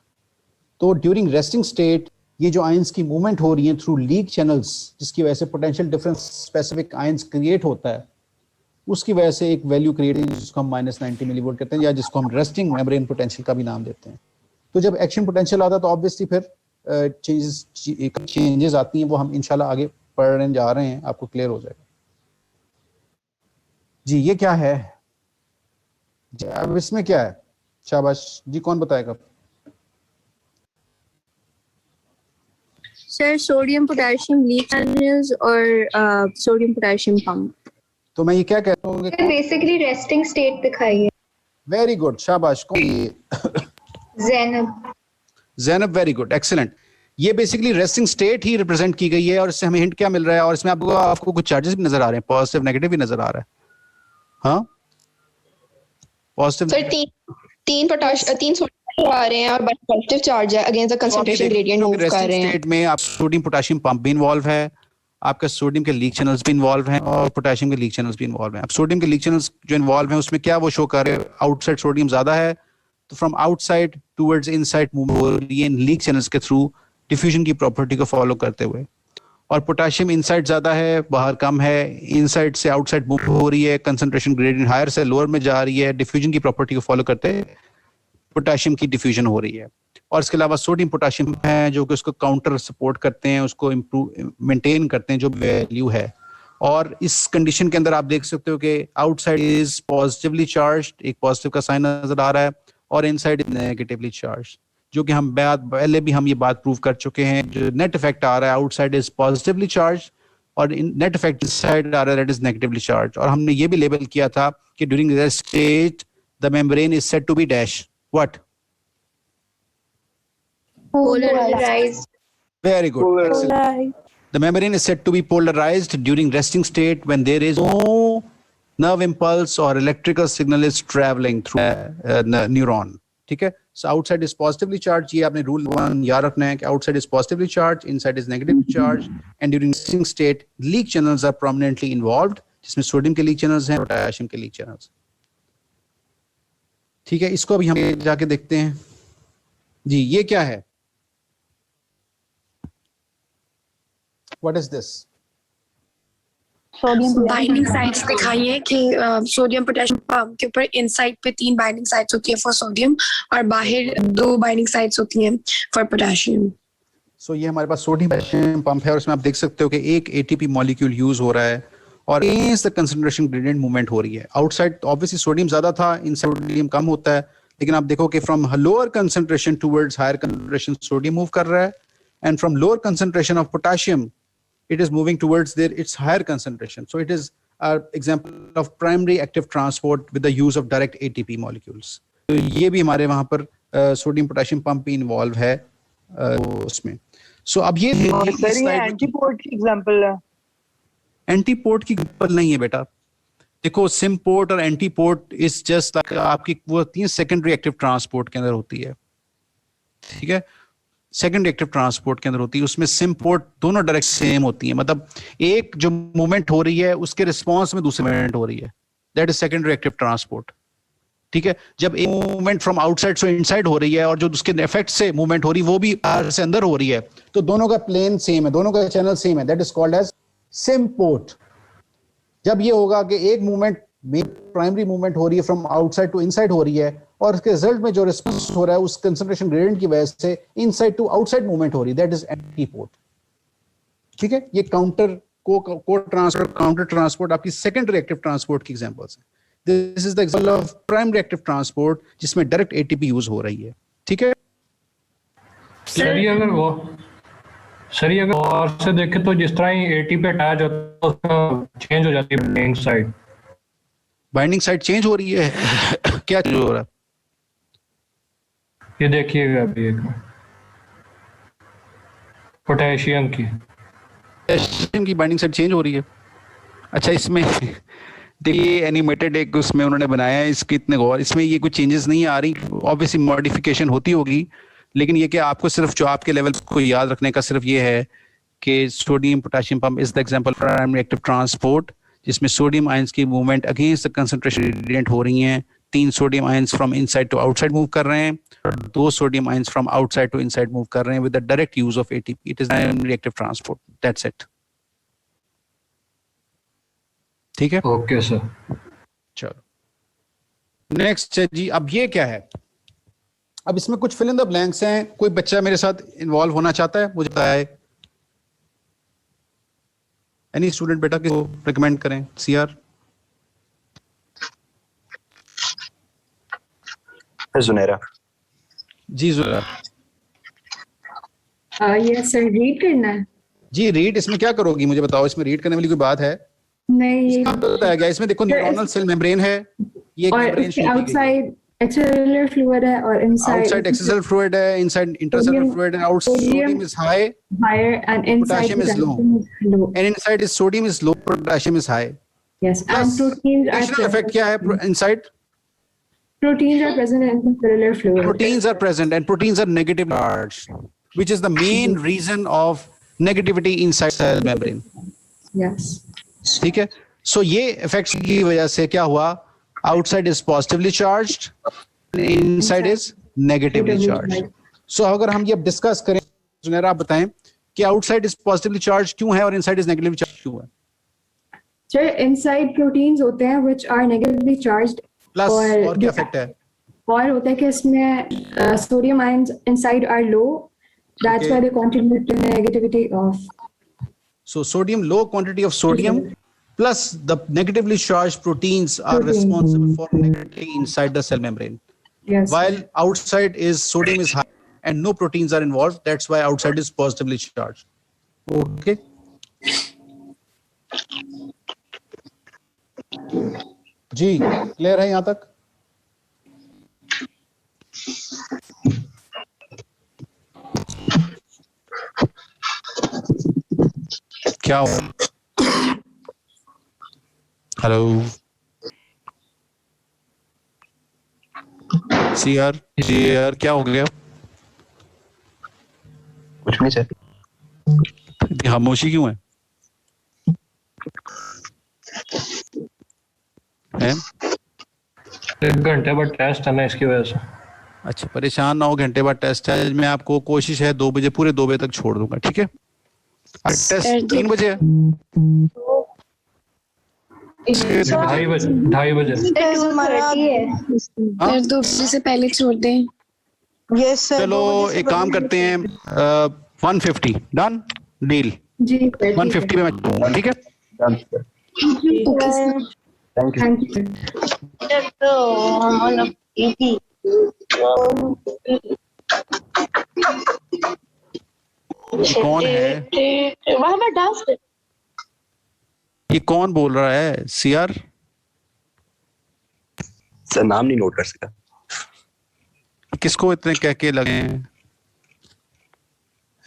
तो ड्यूरिंग रेस्टिंग स्टेट ये जो आयंस की मूवमेंट हो रही है थ्रू लीक चैनल्स, जिसकी वजह से potential difference specific ions create होता है, उसकी वजह से एक वैल्यू क्रिएट है जिसको हम -90 मिलीवोल्ट कहते हैं या जिसको हम रेस्टिंग मेम्ब्रेन पोटेंशियल का भी नाम देते हैं। तो जब एक्शन पोटेंशियल आता है तो ऑब्वियसली फिर चेंजेस आती हैं, वो हम इंशाल्लाह आगे पढ़ने जा रहे हैं, आपको क्लियर हो जाएगा। जी ये क्या है, अब इसमें क्या है? शाबाश जी, कौन बताएगा? Sir sodium potassium leak channels और सोडियम पोटेशियम पंप। तो मैं ये क्या कहता हूँ, बेसिकली रेस्टिंग स्टेट दिखाई है। वेरी गुड, शाबाश। कौन ये? Zainab, very good, excellent. ये बेसिकली रेस्टिंग स्टेट ही रिप्रेजेंट की गई है और इससे हमें हिंट क्या मिल रहा है, और इसमें आपको कुछ चार्जेस भी नजर आ रहे हैं, पॉजिटिव नेगेटिव भी नजर आ रहा है। हाँ पॉजिटिव सर तीन सोडियम आ रहे हैं और पॉजिटिव चार्ज है against the concentration gradient move कर रहे हैं। स्टेट में आप सोडियम पोटेशियम पंप भी इन्वॉल्व है, आपका सोडियम के लीक चैनल्स भी इन्वॉल्व हैं और पोटेशियम के लीक चैनल्स भी इन्वॉल्व हैं। अब सोडियम के लीक चैनल्स जो इन्वॉल्व हैं उसमें क्या वो शो कर रहे हैं, आउटसाइड सोडियम ज्यादा है तो from outside towards inside move हो रही है इन लीक चैनल्स के थ्रू डिफ्यूजन की प्रॉपर्टी को फॉलो करते हुए, और पोटेशियम इनसाइड ज्यादा है बाहर कम है, इनसाइड से आउटसाइड मूव हो रही है, कंसंट्रेशन ग्रेडियंट हायर से लोअर में जा रही है, डिफ्यूजन की प्रॉपर्टी को फॉलो करते पोटेशियम की डिफ्यूजन हो रही है। और इसके अलावा सोडियम पोटेशियम है जो कि उसको काउंटर सपोर्ट करते हैं, उसको इम्प्रूव मेंटेन करते हैं जो वैल्यू है। और इस कंडीशन के अंदर आप देख सकते हो कि आउटसाइड इज पॉजिटिवली चार्ज, एक पॉजिटिव का साइन नजर आ रहा है, और इनसाइड इज नेगेटिवली चार्ज, जो कि हम पहले भी हम ये बात प्रूव कर चुके हैं। जो नेट इफेक्ट आ रहा है आउटसाइड इज पॉजिटिवली चार्ज और नेट इफेक्ट इनसाइड आ रहा है दैट इज नेगेटिवली चार्ज। और हमने ये भी लेबल किया था कि during this stage the membrane is said to be dash what Polarized. Very good. Excellent. The membrane is said to be polarized during resting state when there is no nerve impulse or electrical signal is traveling through a neuron. ठीक है? So outside is positively charged. ये आपने rule 1 याद रखना है कि outside is positively charged, inside is negatively charged, and during resting state, leak channels are prominently involved. जिसमें sodium के लीक चैनल्स हैं, पोटेशियम के लीक चैनल्स. ठीक है, इसको अभी हम जाके देखते हैं. जी, ये क्या है? What is this? Binding sites दिखाइए कि सोडियम पोटेशियम पंप के ऊपर इनसाइड पे 3 बाइंडिंग साइट्स होती है फॉर सोडियम और बाहर 2 बाइंडिंग साइट्स होती हैं फॉर पोटेशियम. सो ये हमारे पास सोडियम पोटेशियम पंप है और इसमें आप देख सकते हो कि एक एटीपी मॉलिक्यूल यूज हो रहा है और against the concentration gradient movement हो रही है. आउटसाइड ऑब्वियसली सोडियम ज्यादा था, इनसाइड सोडियम कम होता है, लेकिन आप देखो कि from lower concentration towards higher concentration sodium move कर रहा है and from lower concentration of potassium it is moving towards its higher concentration. So it is an example of primary active transport with the use of direct ATP molecules. तो ये भी हमारे वहाँ पर sodium potassium pump भी involve है उसमें. सो अब ये एंटीपोर्ट की एग्जांपल है. एंटीपोर्ट की एग्जांपल नहीं है बेटा. देखो सिमपोर्ट और एंटीपोर्ट इज जस्ट आपकी वो 3 सेकेंडरी एक्टिव ट्रांसपोर्ट के अंदर होती है. ठीक है, सेकेंडरी एक्टिव ट्रांसपोर्ट के अंदर होती है. उसमें सिमपोर्ट दोनों डायरेक्ट सेम होती है, मतलब एक जो मूवमेंट हो रही है उसके रिस्पांस में दूसरी मूवमेंट हो रही है. That is secondary active transport. ठीक है, जब एक मूवमेंट फ्रॉम आउटसाइड से इनसाइड हो रही है और जो उसके इफेक्ट से मूवमेंट हो रही है वो भी बाहर से अंदर हो रही है, तो दोनों का प्लेन सेम है, दोनों का चैनल सेम है. That is called as symport. जब ये होगा कि एक मूवमेंट प्राइमरी मूवमेंट हो रही है फ्रॉम आउटसाइड टू इनसाइड हो रही है और उसके रिजल्ट में जो रिस्पांस हो रहा है उस कंसंट्रेशन ग्रेडियंट की वजह से इनसाइड टू आउटसाइड मूवमेंट हो रही है, दैट इज एंटीपोर्ट. ठीक है, ये काउंटर ट्रांसपोर्ट आपकी सेकेंडरी एक्टिव ट्रांसपोर्ट की एग्जांपल्स हैं. This is the example of primary active transport जिसमें डायरेक्ट एटीपी यूज हो रही है. ठीक है सर, अगर और से देखें तो जिस तरह ही एटीपी अटैच होता है उसका चेंज हो जाती है binding side. Binding side change हो रही है. क्या चेंज हो रहा है? ये देखिएगा अभी एक पोटेशियम की बाइंडिंग साइड चेंज हो रही है. अच्छा, इसमें देखिए एनिमेटेड एक उसमें उन्होंने बनाया है, इसके इतने गौर, इसमें ये कुछ चेंजेस नहीं आ रही. ऑब्वियसली मॉडिफिकेशन होती होगी, लेकिन ये कि आपको सिर्फ जो आपके लेवल को याद रखने का सिर्फ ये है कि sodium potassium pump is the example primary active transport जिसमें सोडियम आयंस की movement against the concentration gradient हो रही हैं. 3 sodium ions from inside to outside move कर रहे हैं और 2 sodium ions from outside to inside move कर रहे हैं with the direct use of ATP. It is primary active transport. That's it. ठीक है, ओके सर. चलो नेक्स्ट जी. अब ये क्या है? अब इसमें कुछ फिल इन द ब्लैंक्स हैं. कोई बच्चा मेरे साथ इन्वॉल्व होना चाहता है? मुझे बताए. एनी स्टूडेंट बेटा किसको रिकमेंड करें? सीआर जुनैरा. जी जुनैरा. यस सर, रीड करना है. जी रीड. इसमें क्या करोगी मुझे बताओ? इसमें रीड करने वाली कोई बात है? नहीं, बताया गया. इसमें देखो न्यूरोनल सेल मेम्ब्रेन है, ये आउटसाइड एक्स्ट्रासेलुलर फ्लूइड है और इनसाइड आउटसाइड एक्स्ट्रासेलुलर फ्लूइड है, इनसाइड इंट्रासेलुलर फ्लूइड है. Outside sodium is high, higher, and inside potassium is low. And inside is sodium is low, potassium is high. Yes, and proteins are additional effect क्या है inside? Proteins are present in the cellular fluid. Proteins are present and proteins are negatively charged, which is the main reason of negativity inside cell membrane. Yes. ठीक है. So ये effects की वजह से क्या हुआ? Outside is positively charged, inside is negatively charged. So अगर हम ये अब डिस्कस करें, जुनैरा आप बताएं कि आउटसाइड इज पॉजिटिवली चार्ज क्यों है और इनसाइड इज नेगेटिवली चार्ज क्यों है? सर, इनसाइड प्रोटीन्स होते हैं which are negatively charged. Plus और क्या इफेक्ट है? और होता है कि इसमें sodium ions inside are low, that's why they contribute to negativity of. So sodium, low quantity of sodium plus the negatively charged proteins are responsible for negativity inside the cell membrane. Yes. While outside is sodium is high and no proteins are involved, that's why outside is positively charged. Okay. जी clear है यहाँ तक? क्या हो? Hello CR, CR क्या हो गया? कुछ नहीं सर। इतनी खामोशी क्यों है? हैं? 1 घंटे बाद टेस्ट है ना, इसकी वजह से। अच्छा, परेशान ना हो, घंटे बाद टेस्ट है। मैं आपको कोशिश है 2 बजे, पूरे 2 बजे तक छोड़ दूंगा, ठीक है? टेस्ट 3 बजे है। 2:30 बजे। फिर 2 बजे से पहले छोड़ दें। Yes sir. चलो एक काम करते हैं, 150 डन डील। जी 150 पे मैं छोड़ूंगा, ठीक है? Thank you. कौन है? वहाँ पर डांस ये कौन बोल रहा है? सीआर सर नाम नहीं नोट कर सका। किसको इतने कह के लगे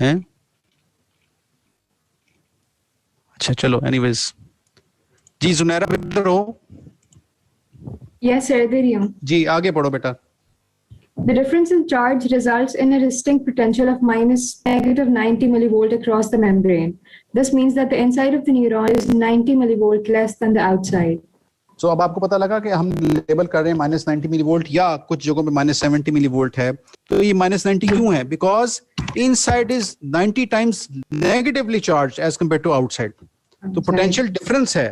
हैं? अच्छा चलो, एनीवेज। जी जुनैरा इधर हो। Yes, sir, इधर ही हूँ। जी आगे पढ़ो बेटा। The difference in charge results in a resting potential of -90 millivolt across the membrane. This means that the inside of the neuron is 90 millivolt less than the outside. So अब आपको पता लगा कि हम लेबल कर रहे हैं -90 मिलीवोल्ट या कुछ जगहों पे -70 मिलीवोल्ट है। तो ये -90 क्यों है? Because inside is 90 times negatively charge as compare to outside. तो पोटेंशियल डिफरेंस है,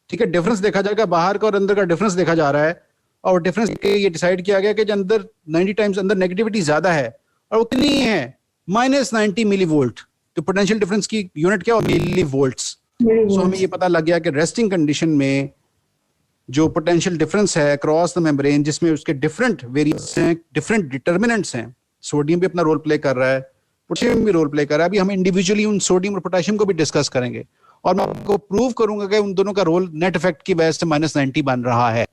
ठीक है? डिफरेंस देखा जाएगा, बाहर का और अंदर का डिफरेंस देखा जा रहा है, और डिफरेंस ये डिसाइड किया गया कि जो अंदर 90 टाइम्स अंदर नेगेटिविटी ज्यादा है, और वो कितनी है? -90 मिलीवोल्ट। तो पोटेंशियल डिफरेंस की यूनिट क्या हो? मिली वोल्ट्स। सो हमें ये पता लग गया कि रेस्टिंग कंडीशन में जो पोटेंशियल डिफरेंस है अक्रॉस द मेम्ब्रेन, जिसमें उसके डिफरेंट वेरिएंट्स हैं, डिफरेंट डिटर्मिनेंट्स हैं। सोडियम भी अपना रोल प्ले कर रहा है, पोटेशियम भी रोल प्ले कर रहा है। अभी हम इंडिविजुअली उन सोडियम और पोटेशियम को भी डिस्कस करेंगे, और मैं आपको प्रूव करूंगा कि उन दोनों का रोल नेट इफेक्ट की वजह से -90 बन रहा है।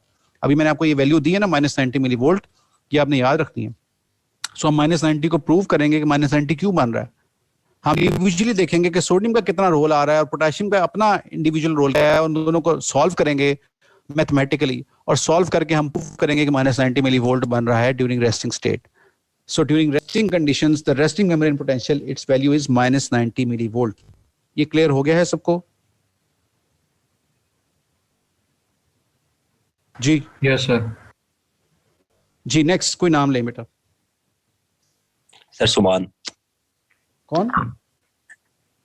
अभी मैंने आपको ये वैल्यू दी है ना, -90 मिलीवोल्ट, ये आपने याद रखनी है। सो हम -90 को प्रूव करेंगे कि -90 क्यों बन रहा है। हम इंडिविजुअली देखेंगे कि सोडियम का कितना रोल आ रहा है और पोटेशियम का अपना इंडिविजुअल रोल क्या है, उन दोनों को सॉल्व करेंगे मैथमेटिकली, और सॉल्व करके हम प्रूव करेंगे कि -90 मिलीवोल्ट बन रहा है during resting state. So during resting conditions the resting membrane potential it's value is -90 millivolt. ये क्लियर हो गया है सबको? जी यस सर। जी नेक्स्ट कोई नाम ले बेटा। सर सुमान। कौन?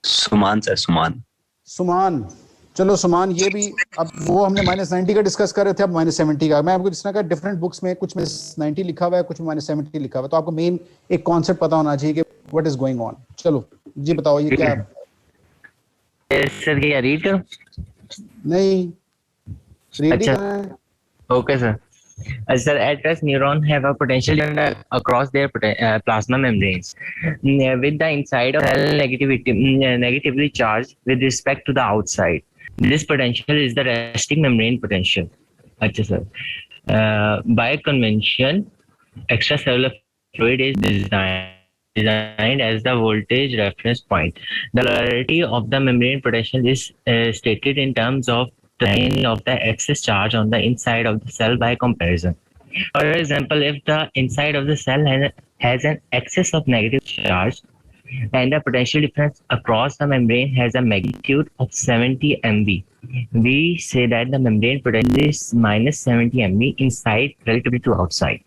सुमान सर, सुमान। सुमान, चलो सुमान, ये भी अब वो हमने -90 का डिस्कस कर रहे थे, अब -70 का। मैं आपको जिस तरह का डिफरेंट बुक्स में कुछ -90 लिखा हुआ है, कुछ -70 लिखा हुआ है, तो आपको मेन एक कॉन्सेप्ट पता होना चाहिए कि व्हाट इज गोइंग ऑन। चलो जी बताओ, ये क्या? सर क्या रीड करो? नहीं रीडिंग है। Okay, sir. Sir, at rest, neurons have a potential across their plasma membranes, with the inside of cell negatively charged with respect to the outside. This potential is the resting membrane potential. अच्छा sir. By convention, extracellular fluid is designed as the voltage reference point. The polarity of the membrane potential is stated in terms of the line of the excess charge on the inside of the cell by comparison. For example, if the inside of the cell has an excess of negative charge and the potential difference across the membrane has a magnitude of 70 MV, we say that the membrane potential is -70 MV inside relative to outside.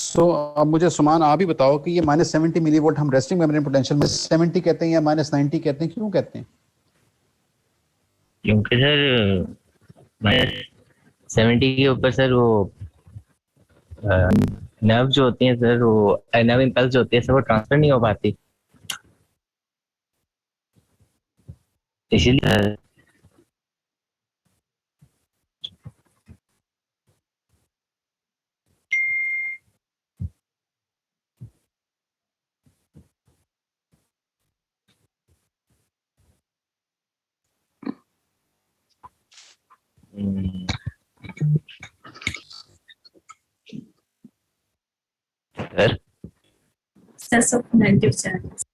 So, अब मुझे सुमान आप ही बताओ कि ये -70 millivolt हम resting membrane potential में 70 कहते हैं या -90 कहते हैं, क्यों कहते हैं? क्योंकि सर -70 के ऊपर सर वो नर्व जो होती हैं सर, वो नर्व इम्पल्स जो होती है सर, वो ट्रांसफर नहीं हो पाती, इसीलिए। Sir Excess of negative charges.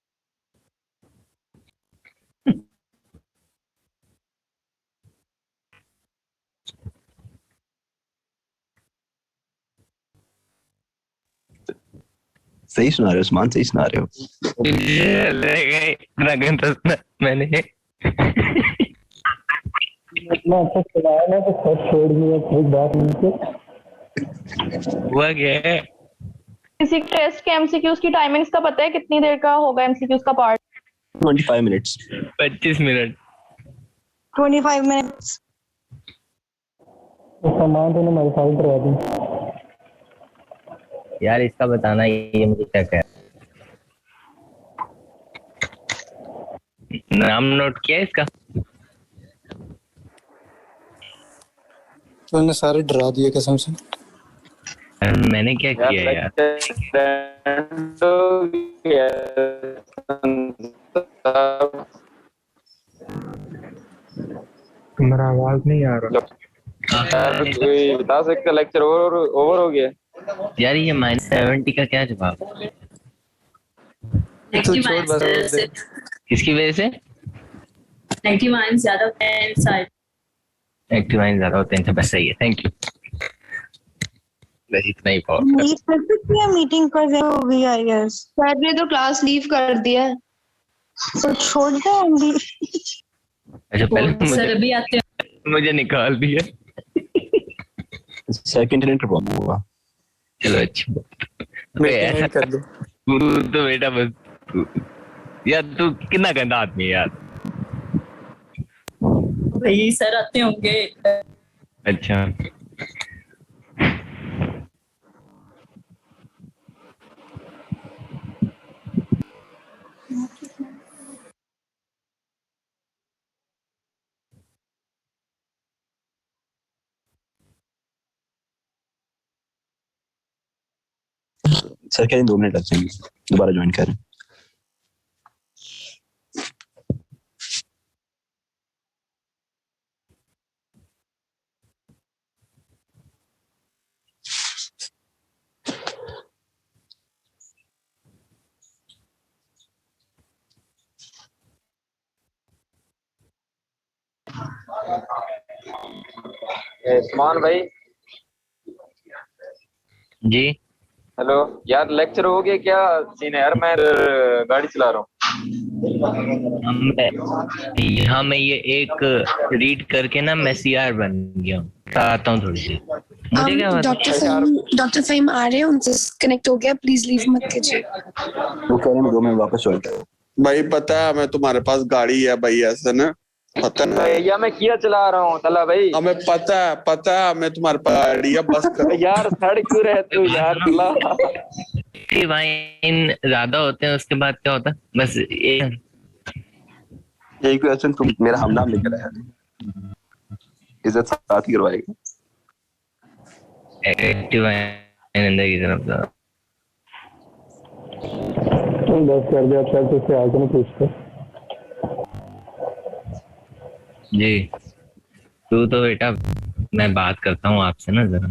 सही सुना रहे हो उस्मान, सही सुना रहे हो। मैंने इतना अच्छा सुनाया ना तो सब छोड़ दिया, कोई बात नहीं थी। हुआ क्या है? किसी टेस्ट के एमसीक्यूज की टाइमिंग्स का पता है कितनी देर का होगा एमसीक्यूज का पार्ट? 25 मिनट्स। 25 मिनट। 25 मिनट्स। तो सामान तो मेरे साथ करवा दी यार इसका बताना ये मुझे क्या क्या नाम नोट किया इसका? तूने सारे डरा दिए कसम से। मैंने क्या किया यार? मेरा आवाज नहीं आ रहा बता सकते लेक्चर ओवर हो गया यार। ये -70 का क्या जवाब? किसकी वजह से? नेगेटिव आयन ज्यादा होते हैं इनसाइड। एक्टिव आयन ज्यादा होते हैं, बस सही है, थैंक यू। बस इतना ही बहुत। मीटिंग कर रहे हो भी आई गेस। सर ने तो क्लास लीव कर दिया है तो छोड़ दो अभी। अच्छा पहले सर अभी आते हैं। मुझे निकाल दिया। सेकंड इंटरनेट प्रॉब्लम हुआ। चलो अच्छा ऐसा कर दो तो बेटा, बस यार तू कितना गंदा आदमी है यार। भाई सर आते होंगे। अच्छा सर कह रहे 2 मिनट लग जाएंगे, दोबारा ज्वाइन करें। उस्मान भाई जी। हेलो यार, लेक्चर हो गया क्या? सीन है यार, मैं गाड़ी चला रहा हूँ। यहाँ मैं ये एक रीड करके ना मैं CR बन गया हूँ। आता हूँ थोड़ी देर। मुझे क्या डॉक्टर फहीम आ रहे हैं, उनसे कनेक्ट हो गया, प्लीज लीव मत कीजिए। वो कह रहे हैं 2 मिनट वापस ज्वाइन करें। भाई पता है मैं तुम्हारे पास गाड़ी है भाई, ऐसा ना पता है भैया मैं किया चला रहा हूँ तला भाई। हमें पता है मैं तुम्हारे पास गाड़ी है, बस कर। यार सड़ क्यों रहे तू यार तला? वाइन ज्यादा होते हैं उसके बाद क्या होता है? बस एक क्वेश्चन तुम मेरा हम नाम लेकर आया, इज्जत साथ ही करवाएगा। एक्टिव वाइन अंदर की तरफ जा। बस कर दिया, चल तुझसे आगे नहीं पूछते। जी तू तो बेटा, मैं बात करता हूँ आपसे ना जरा।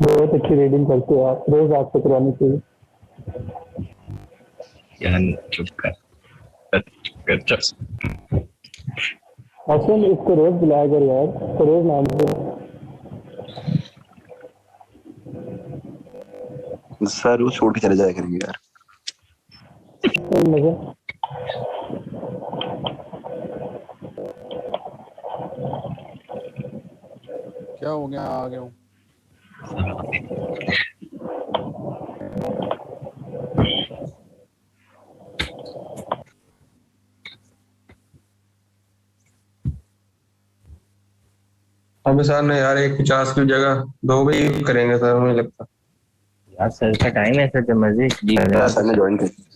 बहुत अच्छी रीडिंग करते हो आप, रोज आपसे करवानी चाहिए। यार चुप कर। असल इसको रोज बुलाया कर यार, इसको रोज नाम दो। सर वो छोड़ के चले जाया करेंगे यार। क्या हो गया? आ गया हूँ। अब सर ने यार 150 की जगह 2 भी करेंगे सर, मुझे लगता। यार सर का टाइम है, सर जब मर्जी।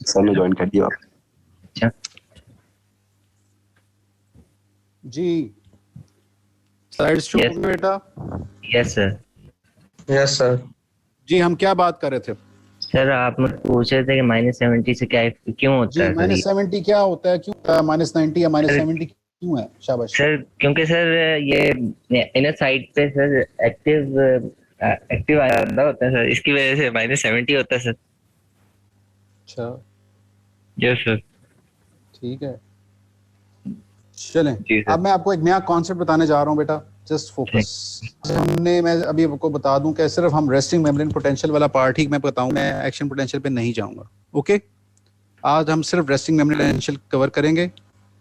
सर ने ज्वाइन कर दिया। अच्छा जी स्लाइड्स शो बेटा। Yes sir. Yes sir. जी हम क्या बात कर रहे थे? सर आप मुझे पूछ रहे थे कि -70 से क्या क्यों होता है? -70 क्या होता है, क्यों -90 या -70 क्यों है? शाबाश सर। क्योंकि सर ये इनर साइड पे सर एक्टिव ज्यादा होता है सर, इसकी वजह से -70 होता है सर। अच्छा यस सर। ठीक है चलें। अब मैं आपको एक नया कॉन्सेप्ट बताने जा रहा हूँ बेटा। Just focus. हमने, मैं अभी आपको बता दूं कि सिर्फ हम रेस्टिंग मेम्ब्रेन पोटेंशियल वाला पार्ट ही मैं बताऊं, मैं एक्शन पोटेंशियल पे नहीं जाऊंगा। ओके, आज हम सिर्फ रेस्टिंग मेम्ब्रेन पोटेंशियल कवर करेंगे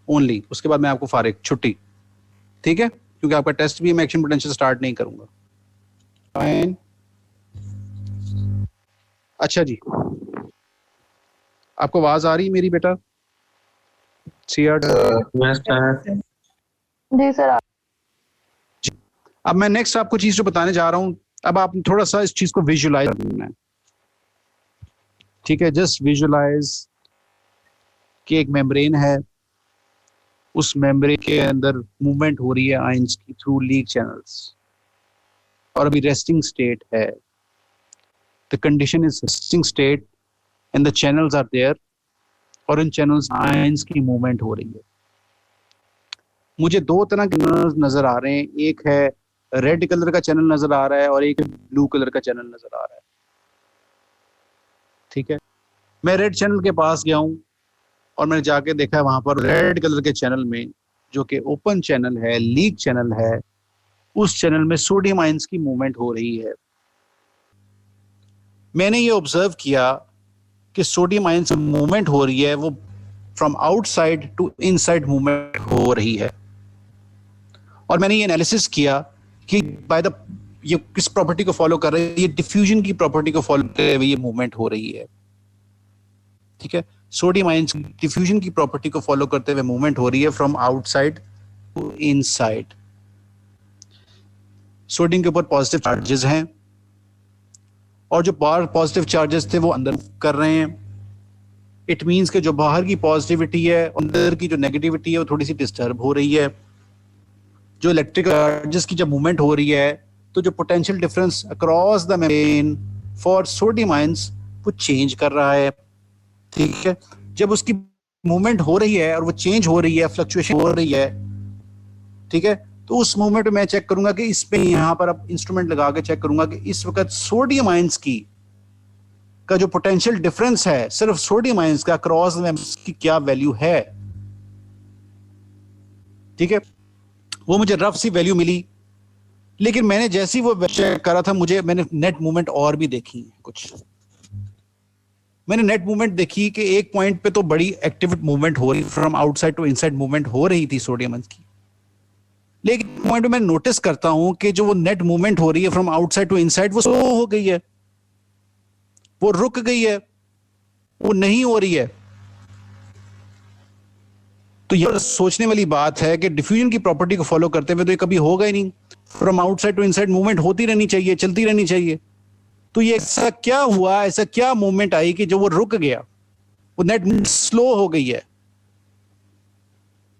ओनली, उसके बाद मैं आपको फारिग, छुट्टी, ठीक है, क्योंकि आपका टेस्ट भी मैं एक्शन पोटेंशियल स्टार्ट नहीं करूंगा। फाइन, अच्छा जी, आपको आवाज आ रही है मेरी बेटा? जी सर। अब मैं नेक्स्ट आपको चीज जो बताने जा रहा हूं, अब आप थोड़ा सा इस चीज को विजुलाइज करना है, ठीक है? जस्ट विजुलाइज कि एक मेम्ब्रेन है, उस मेम्ब्रेन के अंदर मूवमेंट हो रही है आयंस की थ्रू लीक चैनल्स, और अभी रेस्टिंग स्टेट है। The condition is resting state and the channels are there, और इन चैनल्स आयंस की मूवमेंट हो रही है। मुझे दो तरह के चैनल्स नजर आ रहे हैं, एक है रेड कलर का चैनल नजर आ रहा है और एक ब्लू कलर का चैनल नजर आ रहा है, ठीक है? मैं रेड चैनल के पास गया हूं और मैंने जाके देखा है वहां पर रेड कलर के चैनल में, जो कि ओपन चैनल है, लीक चैनल है, उस चैनल में सोडियम आयंस की मूवमेंट हो रही है। मैंने ये ऑब्जर्व किया कि सोडियम आयंस मूवमेंट हो रही है, वो from outside to inside movement हो रही है। और मैंने ये एनालिसिस किया कि बाय द, ये किस प्रॉपर्टी को फॉलो कर रही है, ये डिफ्यूजन की प्रॉपर्टी को फॉलो करते हुए ये मूवमेंट हो रही है, ठीक है? सोडियम आयंस डिफ्यूजन की प्रॉपर्टी को फॉलो करते हुए मूवमेंट हो रही है from outside to inside. Sodium के ऊपर पॉजिटिव चार्जेस हैं, और जो बाहर पॉजिटिव चार्जेस थे वो अंदर कर रहे हैं। इट मींस कि जो बाहर की पॉजिटिविटी है, अंदर की जो नेगेटिविटी है वो थोड़ी सी डिस्टर्ब हो रही है। जो इलेक्ट्रिकल चार्जेस की जब मूवमेंट हो रही है, तो जो potential difference across the membrane for sodium ions वो चेंज कर रहा है, ठीक है? जब उसकी मूवमेंट हो रही है और वो चेंज हो रही है, फ्लक्चुएशन हो रही है, ठीक है, तो उस मूवमेंट में मैं चेक करूंगा कि इस पे यहां पर अब इंस्ट्रूमेंट लगा के चेक करूंगा कि इस वक्त सोडियम आयंस की का जो पोटेंशियल डिफरेंस है सिर्फ सोडियम आयंस का क्रॉस में की क्या वैल्यू है, ठीक है? वो मुझे रफ सी वैल्यू मिली, लेकिन मैंने जैसी वो चेक करा था, मैंने नेट मूवमेंट और भी देखी कुछ। मैंने नेट मूवमेंट देखी कि एक पॉइंट पे तो बड़ी एक्टिव मूवमेंट हो रही, from outside to inside movement हो रही थी सोडियम आयंस की, लेकिन पॉइंट में नोटिस करता हूं कि जो वो नेट मूवमेंट हो रही है फ्रॉम आउटसाइड टू इनसाइड वो स्लो हो गई है, वो रुक गई है, वो नहीं हो रही है। तो ये सोचने वाली बात है कि डिफ्यूजन की प्रॉपर्टी को फॉलो करते हुए तो ये कभी होगा ही नहीं। From outside to inside movement होती रहनी चाहिए, चलती रहनी चाहिए। तो ये ऐसा क्या हुआ, ऐसा क्या मूवमेंट आई कि जो वो रुक गया, वो नेट स्लो हो गई है?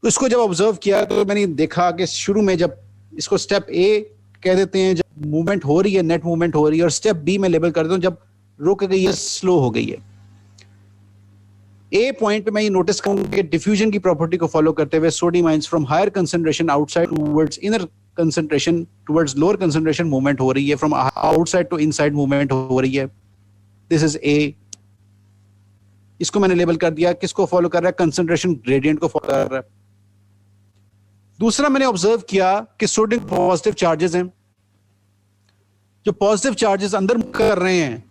इसको जब ऑब्जर्व किया तो मैंने देखा कि शुरू में जब इसको स्टेप ए कह देते हैं, जब मूवमेंट हो रही है, नेट मूवमेंट हो रही है, और स्टेप बी में लेबल कर देता हूं जब रुक गई है, स्लो हो गई है। ए पॉइंट पे मैं ये नोटिस करूंगा कि डिफ्यूजन की प्रॉपर्टी को फॉलो करते हुए sodium ions from higher concentration outside towards inner concentration towards lower concentration movement हो रही है, from outside to inside movement हो रही है। This is A. इसको मैंने लेबल कर दिया, किसको फॉलो कर रहा है? कंसंट्रेशन ग्रेडियंट को फॉलो कर रहा है। दूसरा मैंने ऑब्जर्व किया कि सोडियम पॉजिटिव चार्जेस हैं, जो पॉजिटिव चार्जेस अंदर कर रहे हैं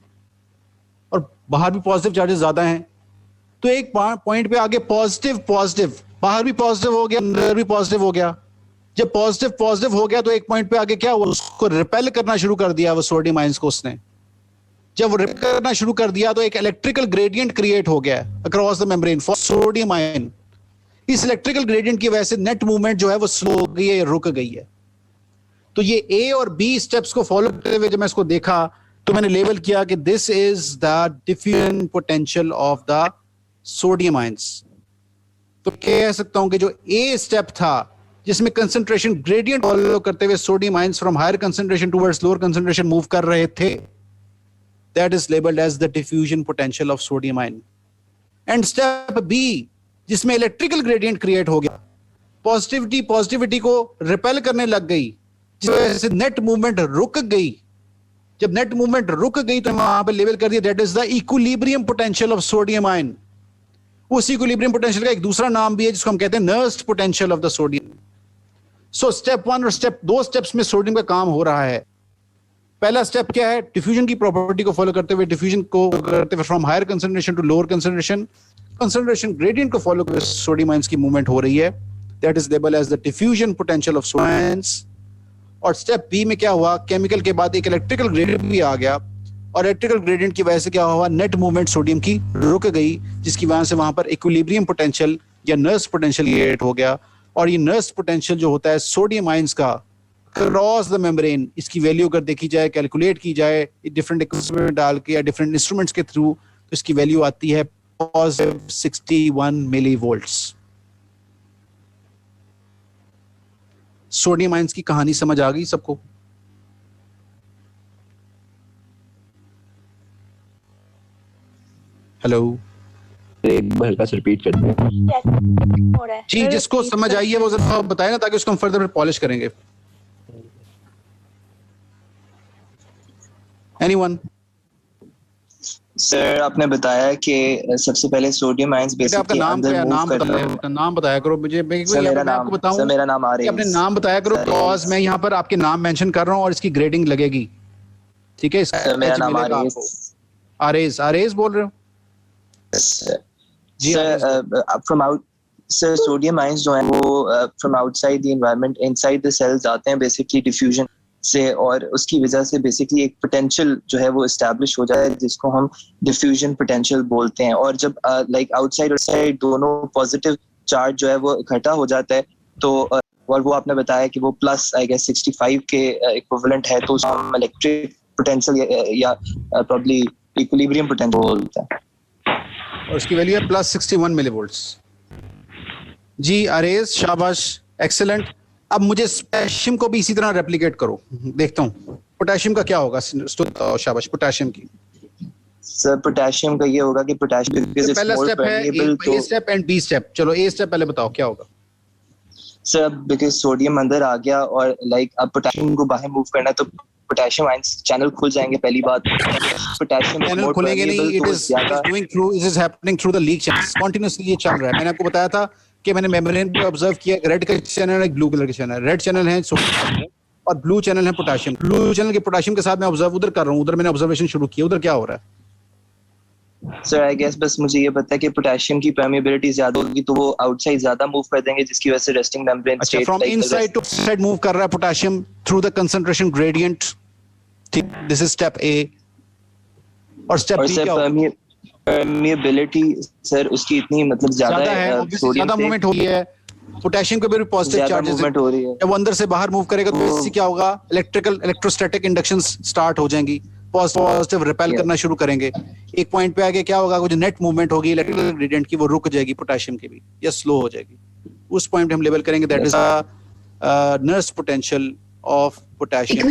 और बाहर भी पॉजिटिव चार्जेस ज्यादा हैं। तो एक पॉइंट पे आगे पॉजिटिव पॉजिटिव, बाहर भी पॉजिटिव हो गया, अंदर भी पॉजिटिव हो गया। जब पॉजिटिव पॉजिटिव हो गया तो एक पॉइंट पे आगे क्या हुआ, उसको रिपेल करना शुरू कर दिया वो सोडियम आयंस को उसने। जब वो रिपेल करना शुरू कर दिया तो एक इलेक्ट्रिकल ग्रेडियंट क्रिएट हो गया across the membrane for sodium ion. इस इलेक्ट्रिकल ग्रेडियंट की वजह से नेट मूवमेंट जो है वो स्लो हो गई है, रुक गई है। तो ये ए और बी स्टेप्स को फॉलो करते हुए जब मैं इसको देखा तो मैंने लेबल किया कि this is the diffusion potential of the sodium ions. तो कह सकता हूं कि जो ए स्टेप था जिसमें कंसंट्रेशन ग्रेडियंट फॉलो करते हुए sodium ions from higher concentration towards lower concentration move कर रहे थे, that is labelled as the diffusion potential of sodium ion. And step B जिसमें इलेक्ट्रिकल ग्रेडियंट क्रिएट हो गया, पॉजिटिविटी को रिपेल करने लग गई, जिस वजह से नेट मूवमेंट रुक गई। जब नेट मूवमेंट रुक गई तो वहां पे लेवल कर दिया that is the equilibrium potential of sodium ion. उस इक्विलिब्रियम पोटेंशियल का एक दूसरा नाम भी है जिसको हम कहते हैं Nernst potential of the sodium. So step 1 और स्टेप 2 स्टेप्स में सोडियम का काम हो रहा है। पहला स्टेप क्या है? डिफ्यूजन की प्रॉपर्टी को फॉलो करते हुए, डिफ्यूजन को करते हुए from higher concentration to lower concentration gradient को फॉलो करते हुए सोडियम आयंस की मूवमेंट हो रही है। That is label as the diffusion potential of sodium ions. और स्टेप बी में क्या हुआ? केमिकल के बाद एक इलेक्ट्रिकल ग्रेडियंट भी आ गया, और इलेक्ट्रिकल ग्रेडियंट की वजह से क्या हुआ? नेट मूवमेंट सोडियम की रुक गई, जिसकी वजह से वहां पर इक्विलिब्रियम पोटेंशियल या नर्स पोटेंशियल क्रिएट हो गया। और ये नर्स पोटेंशियल जो होता है सोडियम आयंस का क्रॉस द मेम्ब्रेन, इसकी वैल्यू अगर देखी जाए, कैलकुलेट की जाए डिफरेंट इक्विपमेंट डाल के या डिफरेंट इंस्ट्रूमेंट्स के थ्रू, तो इसकी वैल्यू आती है पॉजिटिव 61 मिलीवोल्ट्स। सोडियम आयंस की कहानी समझ आ गई सबको? हेलो, एक बार हल्का से रिपीट कर दो जी। जिसको समझ आई है वो जरा बताए ना, ताकि उसको हम फर्दर पॉलिश करेंगे। एनीवन? सर आपने बताया कि सबसे पहले सोडियम आयंस बेसिकली आपका नाम क्या? नाम बताया करो मुझे। मेरा नाम आपको बताऊं, सर मेरा नाम आरेज। अपने नाम बताया करो, बिकॉज़ मैं यहाँ पर आपके नाम मेंशन कर रहा हूँ और इसकी ग्रेडिंग लगेगी, ठीक है? सर मेरा नाम आरेज। आरेज बोल रहे हो जी? From out sir sodium ions जो है वो from outside the environment inside the cells आते हैं बेसिकली डिफ्यूजन से, और उसकी वजह से बेसिकली एक पोटेंशियल जो है वो एस्टैब्लिश हो जाए, जिसको हम डिफ्यूजन पोटेंशियल बोलते हैं। और जब लाइक आउटसाइड और साइड दोनों पॉजिटिव चार्ज जो है वो इकट्ठा हो जाता है, तो और वो आपने बताया कि वो प्लस आई गेस 65 के इक्विवेलेंट है, तो उसको हम इलेक्ट्रिक पोटेंशियल या प्रॉब्ली इक्विलिब्रियम पोटेंशियल बोलते हैं, और उसकी वैल्यू है प्लस 61 मिलीवोल्ट्स। जी आरेज, शाबाश, एक्सीलेंट। अब मुझे पोटेशियम को भी इसी तरह रेप्लिकेट करो, देखता हूँ पोटेशियम का क्या होगा। शाबाश, पोटेशियम की। सर पोटेशियम का ये होगा कि पोटेशियम पहला स्टेप है A step and B step. चलो ए स्टेप पहले बताओ क्या होगा। सर बिकॉज़ सोडियम अंदर आ गया और लाइक अब पोटेशियम को बाहर मूव करना है, तो पोटेशियम आयंस चैनल खुल जाएंगे। पहली बात, पोटेशियम चैनल खुलेंगे नहीं, it is going through, it is happening through the leak channels, continuously ये चल रहा है। मैंने आपको बताया था कि मैंने मेम्ब्रेन पे ऑब्जर्व किया, रेड का चैनल है, ब्लू कलर का चैनल। रेड चैनल है सोडियम और ब्लू चैनल है पोटेशियम। ब्लू चैनल के पोटेशियम के साथ मैं ऑब्जर्व उधर कर रहा हूँ, उधर मैंने ऑब्जर्वेशन शुरू किया, उधर क्या हो रहा है? सर आई गेस बस मुझे ये पता है कि पोटेशियम की परमेबिलिटी ज्यादा होगी, तो वो आउटसाइड ज्यादा मूव कर देंगे, जिसकी वजह से resting membrane state from inside to outside move कर रहा है potassium through the concentration gradient. ठीक, दिस इज स्टेप ए। और स्टेप बी क्या होगा? परमेबिलिटी सर उसकी इतनी मतलब ज्यादा है, ज्यादा मूवमेंट हो रही है, पोटेशियम के भी पॉजिटिव चार्जेस हो रही है। जब वो अंदर से बाहर मूव करेगा तो इससे क्या होगा? इलेक्ट्रोस्टैटिक इंडक्शंस स्टार्ट हो जाएंगी, पॉजिटिव रिपेल करना शुरू करेंगे। एक पॉइंट पे आके क्या होगा? जो नेट मूवमेंट होगी इलेक्ट्रिकल ग्रेडियंट की, वो रुक जाएगी पोटेशियम की भी, या स्लो हो जाएगी। उस पॉइंट पे हम लेबल करेंगे that is Nernst potential of potassium,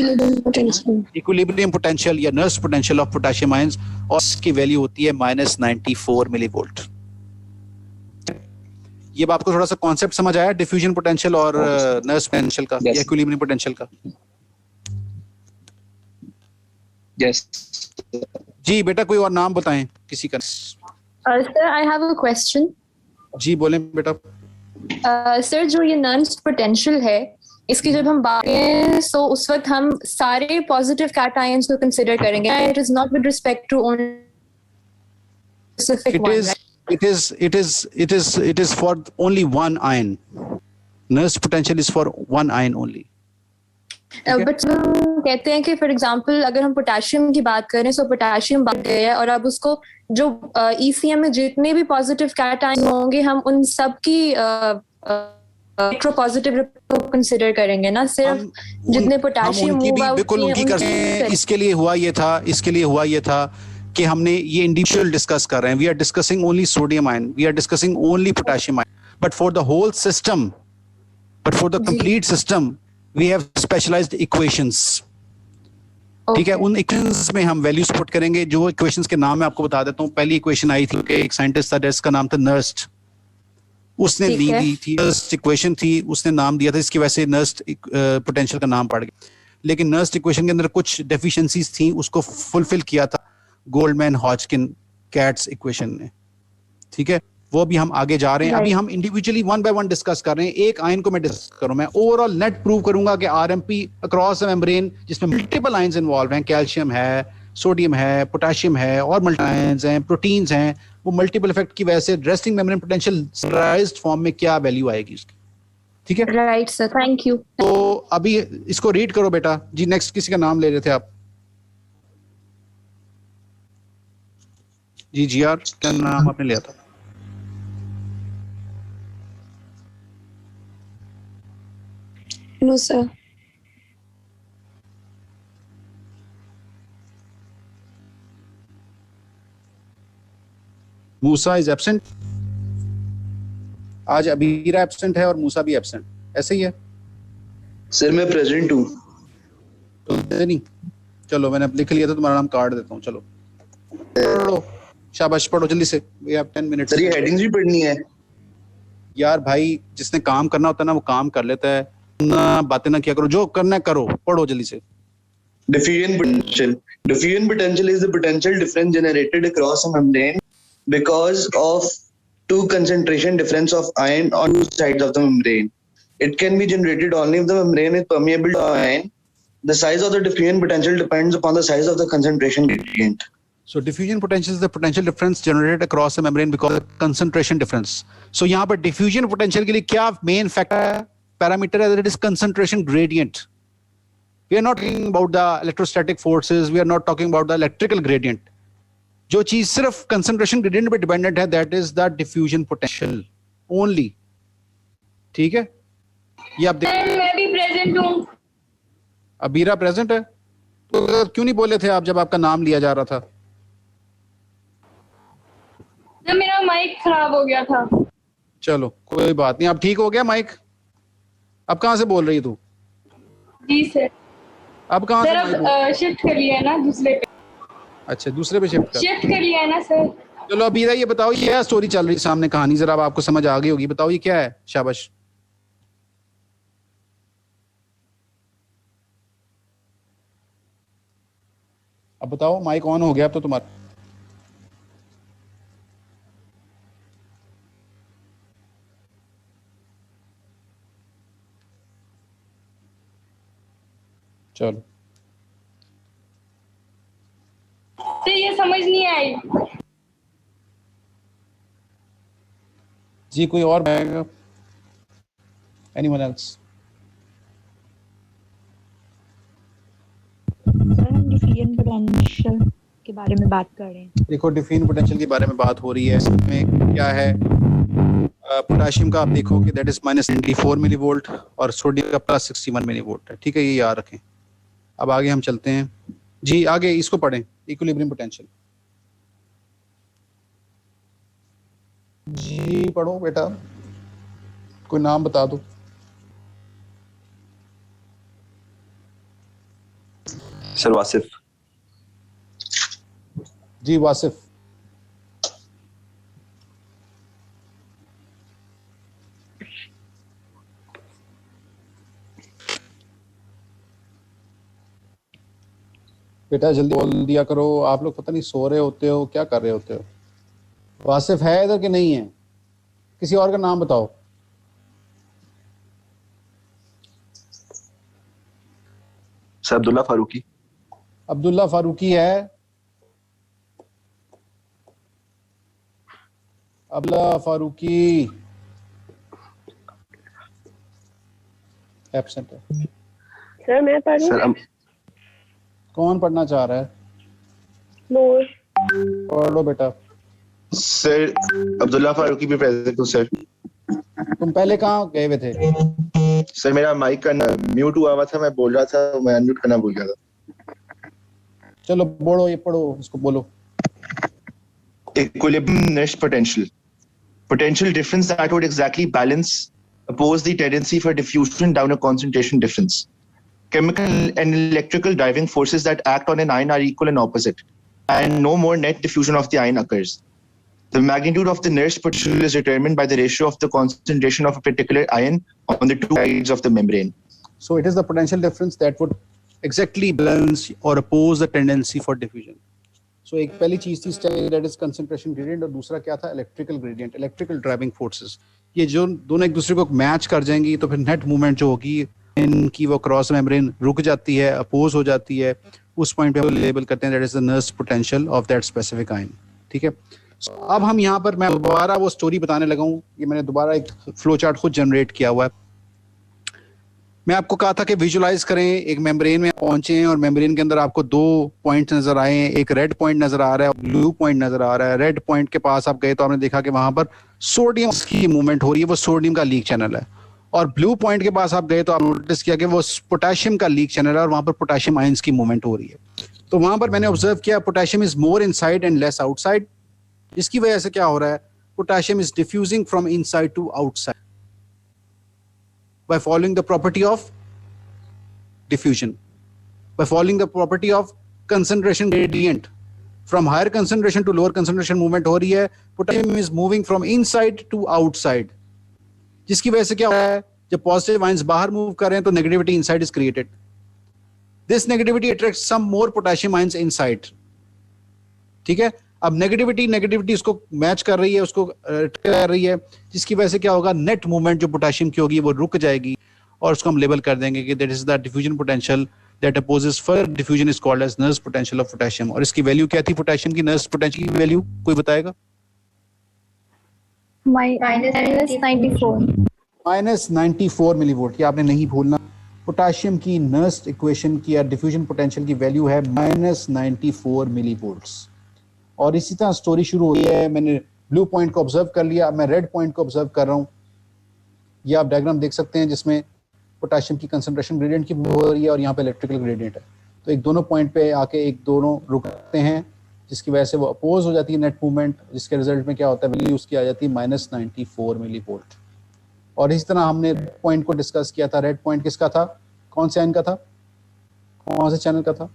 equilibrium potential या Nernst potential of potassium ions, और इसकी वैल्यू होती है -94 मिलीवोल्ट। ये आपको थोड़ा सा कॉन्सेप्ट समझ आया डिफ्यूजन पोटेंशियल और नर्स पोटेंशियल का या इक्विलिब्रियम पोटेंशियल का? यस जी बेटा, कोई और नाम बताएं किसी का। Sir I have a question. जी बोलें बेटा। सर जो ये नर्स पोटेंशियल है, इसकी जब हम बात करें तो उस वक्त हम सारे पॉजिटिव कैटायंस को कंसीडर करेंगे, it is not with respect to only specific one. It is for only one ion. Nurse potential is for one ion only. But हम कहते हैं कि फॉर एग्जांपल अगर हम पोटेशियम की बात करें, तो पोटेशियम बढ़ गया है और अब उसको जो ECM में जितने भी पॉजिटिव कैटायन होंगे, हम उन सब की इलेक्ट्रोपॉजिटिव को कंसीडर करेंगे ना, सिर्फ जितने पोटेशियम मूव आउट बिल्कुल उनकी कर। इसके लिए हुआ ये था कि हमने ये इंडिविजुअल डिस्कस कर रहे हैं। We are discussing only sodium ion, we are discussing only potassium ion, but for the whole system, but for the complete system we have specialized equations. ठीक है, उन इक्वेशंस में हम वैल्यूज पुट करेंगे। जो इक्वेशंस के नाम मैं आपको बता देता हूं। पहली इक्वेशन आई थी कि एक साइंटिस्ट था जिसका नाम था नर्स्ट, उसने दी थी नर्स्ट इक्वेशन थी, उसने नाम दिया था, इसकी वजह से नर्स्ट पोटेंशियल का नाम पड़ गया। लेकिन नर्स्ट इक्वेशन के अंदर कुछ डेफिशिएंसीज थी, उसको फुलफिल किया था गोल्डमैन हॉजकिन कैट्स इक्वेशन ने। ठीक है, वो भी हम आगे जा रहे हैं। अभी हम individually one by one discuss कर रहे हैं। एक आयन को मैं डिस्कस करूं, मैं ओवरऑल नेट प्रूव करूंगा कि आरएमपी अक्रॉस द मेम्ब्रेन जिसमें मल्टीपल आयंस इन्वॉल्व हैं, कैल्शियम है, सोडियम है, पोटेशियम है और मल्टी आयंस हैं, प्रोटीन्स हैं, वो मल्टीपल इफेक्ट की वजह से resting membrane potential saturated form में क्या वैल्यू आएगी उसकी। ठीक है, राइट सर, थैंक यू। तो अभी इसको रीड करो बेटा जी। नेक्स्ट किसी का नाम ले रहे थे आप जी? जी आर क्या नाम आपने लिया था? No sir. Musa is absent. आज अबीरा एब्सेंट है और मूसा भी एब्सेंट, ऐसे ही है सर। मैं प्रेजेंट हूँ। तो नहीं, चलो मैंने अब लिख लिया था, तुम्हारा नाम काट देता हूँ। चलो पढ़ो, शाबाश पढ़ो जल्दी से। We have 10 minutes. सर ये हेडिंग्स भी पढ़नी है यार भाई, जिसने काम करना होता है ना वो काम कर लेता है ना, बातें ना किया करो, जो करना है करो, पढ़ो जल्दी से। Diffusion potential. Diffusion potential is the potential difference generated across a membrane because of two concentration difference of ion on two sides of the membrane. It can be generated only if the membrane is permeable to ion. The size of the diffusion potential depends upon the size of the concentration gradient. So diffusion potential is the potential difference generated across the membrane because of concentration difference. So यहाँ पर diffusion potential के लिए क्या main factor parameter है? That is concentration gradient. We are not talking about the electrostatic forces. We are not talking about the electrical gradient. जो चीज सिर्फ concentration gradient पे dependent है, that is the diffusion potential only. ठीक है, ये आप देखिए। मैं भी प्रेजेंट हूँ। अबीरा प्रेजेंट है, तो क्यों नहीं बोले थे आप जब आपका नाम लिया जा रहा था? जब मेरा माइक खराब हो गया था। चलो कोई बात नहीं, अब ठीक हो गया माइक। अब कहाँ से बोल रही तू? जी सर। अब कहाँ सर से? अब शिफ्ट कर लिया है ना दूसरे पे। अच्छा, दूसरे पे शिफ्ट कर लिया है ना सर। चलो अबीरा ये बताओ, ये क्या स्टोरी चल रही है सामने कहानी, जरा अब आपको समझ आ गई होगी, बताओ ये क्या है? शाबाश। अब बताओ, माइक ऑन हो गया अब तो तुम्हारा। चलो तो ये समझ नहीं आई जी। कोई और bag? Anyone else? Diffusion potential के बारे में बात कर रहे हैं। देखो, डिफ्यूजन पोटेंशियल के बारे में बात हो रही है। इसमें क्या है, पोटेशियम का आप देखो कि दैट इज -94 मिलीवोल्ट और सोडियम का +61 मिलीवोल्ट है। ठीक है, ये याद रखें। अब आगे हम चलते हैं जी, आगे इसको पढ़ें, इक्विलिब्रियम पोटेंशियल। जी पढ़ो बेटा, कोई नाम बता दो। सर वासिफ। जी वासिफ। बेटा जल्दी बोल दिया करो, आप लोग पता नहीं सो रहे होते हो, क्या कर रहे होते हो। वासिफ है इधर कि नहीं है? किसी और का नाम बताओ। सर अब्दुल्ला फारूकी। अब्दुल्ला फारूकी है? अब्दुल्ला फारूकी एब्सेंट है। सर मैं पढ़ूं? कौन पढ़ना चाह रहा है? नूर। पढ़ लो बेटा। सर अब्दुल्ला फारूकी भी प्रेजेंट हूँ सर। तुम पहले कहाँ गए हुए थे? सर मेरा माइक का म्यूट हुआ था, मैं बोल रहा था, मैं अनम्यूट करना भूल गया था। चलो बोलो, ये पढ़ो, इसको बोलो। Equilibrium Nash potential. Potential difference that would exactly balance oppose the tendency for diffusion down a concentration difference. Chemical and electrical driving forces that act on an ion are equal and opposite, and no more net diffusion of the ion occurs. The magnitude of the Nash potential is determined by the ratio of the concentration of a particular ion on the two sides of the membrane. So it is the potential difference that would exactly balance or oppose the tendency for diffusion. सो एक पहली चीज थी that is concentration gradient, और दूसरा क्या था, electrical gradient, electrical driving forces. ये जो दोनों एक दूसरे को मैच कर जाएंगी तो फिर नेट मूवमेंट जो होगी इनकी वो क्रॉस मेम्ब्रेन रुक जाती है, अपोज हो जाती है, उस पॉइंट पे हम लेबल करते हैं that is the nerves potential of that specific ion. ठीक है, अब हम यहाँ पर मैं दोबारा वो स्टोरी बताने लगा हूँ। ये मैंने दोबारा एक फ्लो चार्ट खुद जनरेट किया हुआ है। मैं आपको कहा था कि विजुलाइज करें, एक मेम्ब्रेन में पहुंचे हैं और मेम्ब्रेन के अंदर आपको दो पॉइंट नजर आए हैं, एक रेड पॉइंट नजर आ रहा है, ब्लू पॉइंट नजर आ रहा है। रेड पॉइंट के पास आप गए तो आपने देखा कि वहां पर सोडियम की मूवमेंट हो रही है, वो सोडियम का लीक चैनल है। और ब्लू पॉइंट के पास आप गए तो आप नोटिस किया कि वो पोटेशियम का लीक चैनल है और वहां पर पोटेशियम आयंस की मूवमेंट हो रही है। तो वहां पर मैंने ऑब्जर्व किया potassium is more inside and less outside. इसकी वजह से क्या हो रहा है, potassium is diffusing from inside to outside by following the property of diffusion, by following the property of concentration gradient. From higher concentration to lower concentration movement हो रही है, potassium is moving from inside to outside, जिसकी वजह से क्या हो रहा है, जब पॉजिटिव आयंस बाहर मूव कर रहे हैं तो negativity inside is created. This negativity attracts some more potassium ions inside. ठीक है, अब नेगेटिविटी उसको मैच कर रही है, उसको कर रही है, जिसकी वजह से क्या होगा, नेट मूवमेंट जो पोटेशियम की होगी वो रुक जाएगी और उसको हम लेबल कर देंगे कि that is the diffusion potential that opposes further diffusion is called as Nernst potential of potassium. और इसकी वैल्यू क्या थी पोटेशियम की, नर्व्स पोटेंशियल की वैल्यू कोई बताएगा? -94 मिलीवोल्ट। ये आपने नहीं भूलना, पोटेशियम की नर्व्स इक्वेशन की या डिफ्यूजन पोटेंशियल की वैल्यू है -94 मिलीवोल्ट्स। और इसी तरह स्टोरी शुरू हुई है। मैंने ब्लू पॉइंट को ऑब्जर्व कर लिया, अब मैं रेड पॉइंट को ऑब्जर्व कर रहा हूँ। ये आप डायग्राम देख सकते हैं जिसमें पोटेशियम की कंसंट्रेशन ग्रेडियंट की हो रही है और यहाँ पे इलेक्ट्रिकल ग्रेडियंट है। तो एक दोनों पॉइंट पे आके एक दोनों रुकते हैं, जिसकी वजह से वो अपोज हो जाती है नेट मूवमेंट, जिसके रिजल्ट में क्या होता है, वैल्यू उसकी आ जाती है -94 मिलीवोल्ट। और इसी तरह हमने पॉइंट को डिस्कस किया था। रेड पॉइंट किसका था, कौन से आयन का था, कौन से चैनल का था?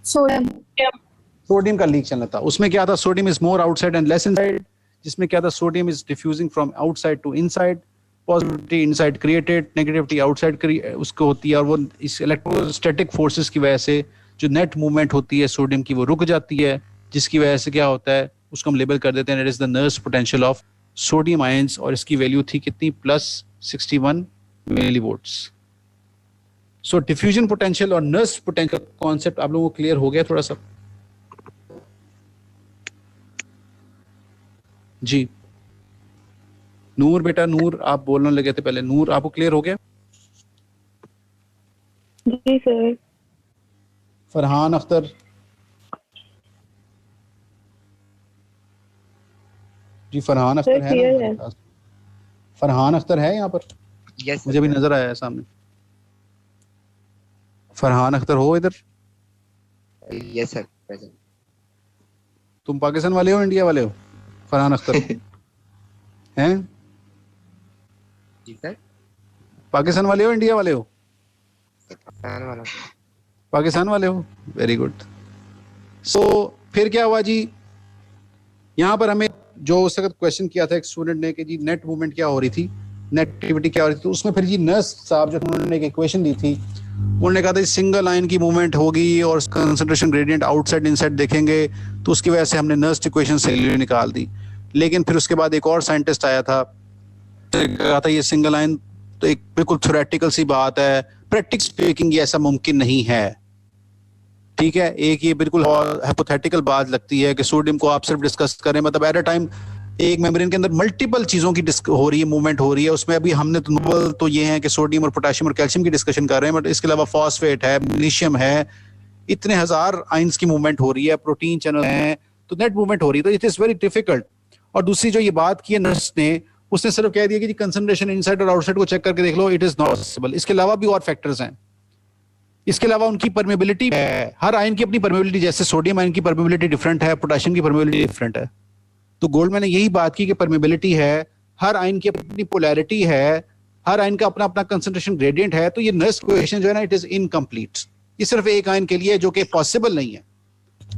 सोडियम का लीक चैनल था। उसमें क्या था, sodium is more outside and less inside, जिसमें क्या था, sodium is diffusing from outside to inside, positivity inside created, negativity outside उसको होती है। और वो इस इलेक्ट्रोस्टैटिक फोर्सेस की वजह से जो नेट मूवमेंट होती है सोडियम की वो रुक जाती है, जिसकी वजह से क्या होता है, उसको हम लेबल कर देते हैं it is the nerves potential of sodium ions. और इसकी वैल्यू थी कितनी, +61 मिलीवोल्ट्स। सो डिफ्यूजन पोटेंशियल और नर्व्स पोटेंशियल कॉन्सेप्ट आप लोगों को क्लियर हो गया थोड़ा सा? जी नूर, बेटा नूर, आप बोलने लगे थे पहले। नूर, आपको क्लियर हो गया? जी सर। फरहान अख्तर, जी फरहान अख्तर है ना? फरहान अख्तर है यहाँ पर? यस, मुझे भी नजर आया है सामने। फरहान अख्तर हो इधर? Yes sir, present. तुम पाकिस्तान वाले हो इंडिया वाले हो? फरहान अख्तर हैं? जी सर। पाकिस्तान वाले हो इंडिया वाले हो? पाकिस्तान वाले हो, वेरी गुड। सो फिर क्या हुआ जी, यहाँ पर हमें जो उस वक्त क्वेश्चन किया था एक स्टूडेंट ने कि जी नेट मूवमेंट क्या हो रही थी, नेट एक्टिविटी क्या हो रही थी, तो उसमें फिर जी नर्स साहब जो उन्होंने एक इक्वेशन दी थी, उन्होंने कहा था सिंगल आयन की मूवमेंट होगी और कंसंट्रेशन ग्रेडियंट आउटसाइड इनसाइड देखेंगे, तो उसकी वजह से हमने नर्स इक्वेशन से निकाल दी। लेकिन फिर उसके बाद एक और साइंटिस्ट आया था, कहा था ये सिंगल आयन तो एक बिल्कुल थ्योरेटिकल सी बात है, प्रैक्टिकल स्पीकिंग ये ऐसा मुमकिन नहीं है। ठीक है, एक ये बिल्कुल हाइपोथेटिकल बात लगती है कि सोडियम को आप सिर्फ डिस्कस करें, मतलब एट अ टाइम एक मेम्ब्रेन के अंदर मल्टीपल चीजों की हो रही है, मूवमेंट हो रही है। उसमें अभी हमने तो नोबल तो ये है कि सोडियम और पोटेशियम और कैल्शियम की डिस्कशन कर रहे हैं, बट इसके अलावा फॉस्फेट है, मैग्नीशियम है, इतने हजार आयंस की मूवमेंट हो रही है, प्रोटीन चैनल है, तो नेट मूवमेंट हो रही है, तो इट इज वेरी डिफिकल्ट। और दूसरी जो ये बात की है नर्स ने, उसने सिर्फ कह दिया कि कंसंट्रेशन इनसाइड और आउटसाइड को चेक करके देख लो, इट इज नॉट पॉसिबल। इसके अलावा भी और फैक्टर्स हैं। इसके अलावा उनकी परमेबिलिटी है, हर आयन की अपनी परमेबिलिटी, जैसे सोडियम आयन की परमेबिलिटी डिफरेंट है, पोटेशियम की परमेबिलिटी डिफरेंट है। तो गोल्डमैन ने यही बात की कि परमेबिलिटी है, हर आयन की अपनी पोलैरिटी है, हर आयन का अपना अपना कंसंट्रेशन ग्रेडियंट है, तो ये नर्स इक्वेशन जो है ना, इट इज इनकम्प्लीट। ये सिर्फ एक आयन के लिए जो कि पॉसिबल नहीं है।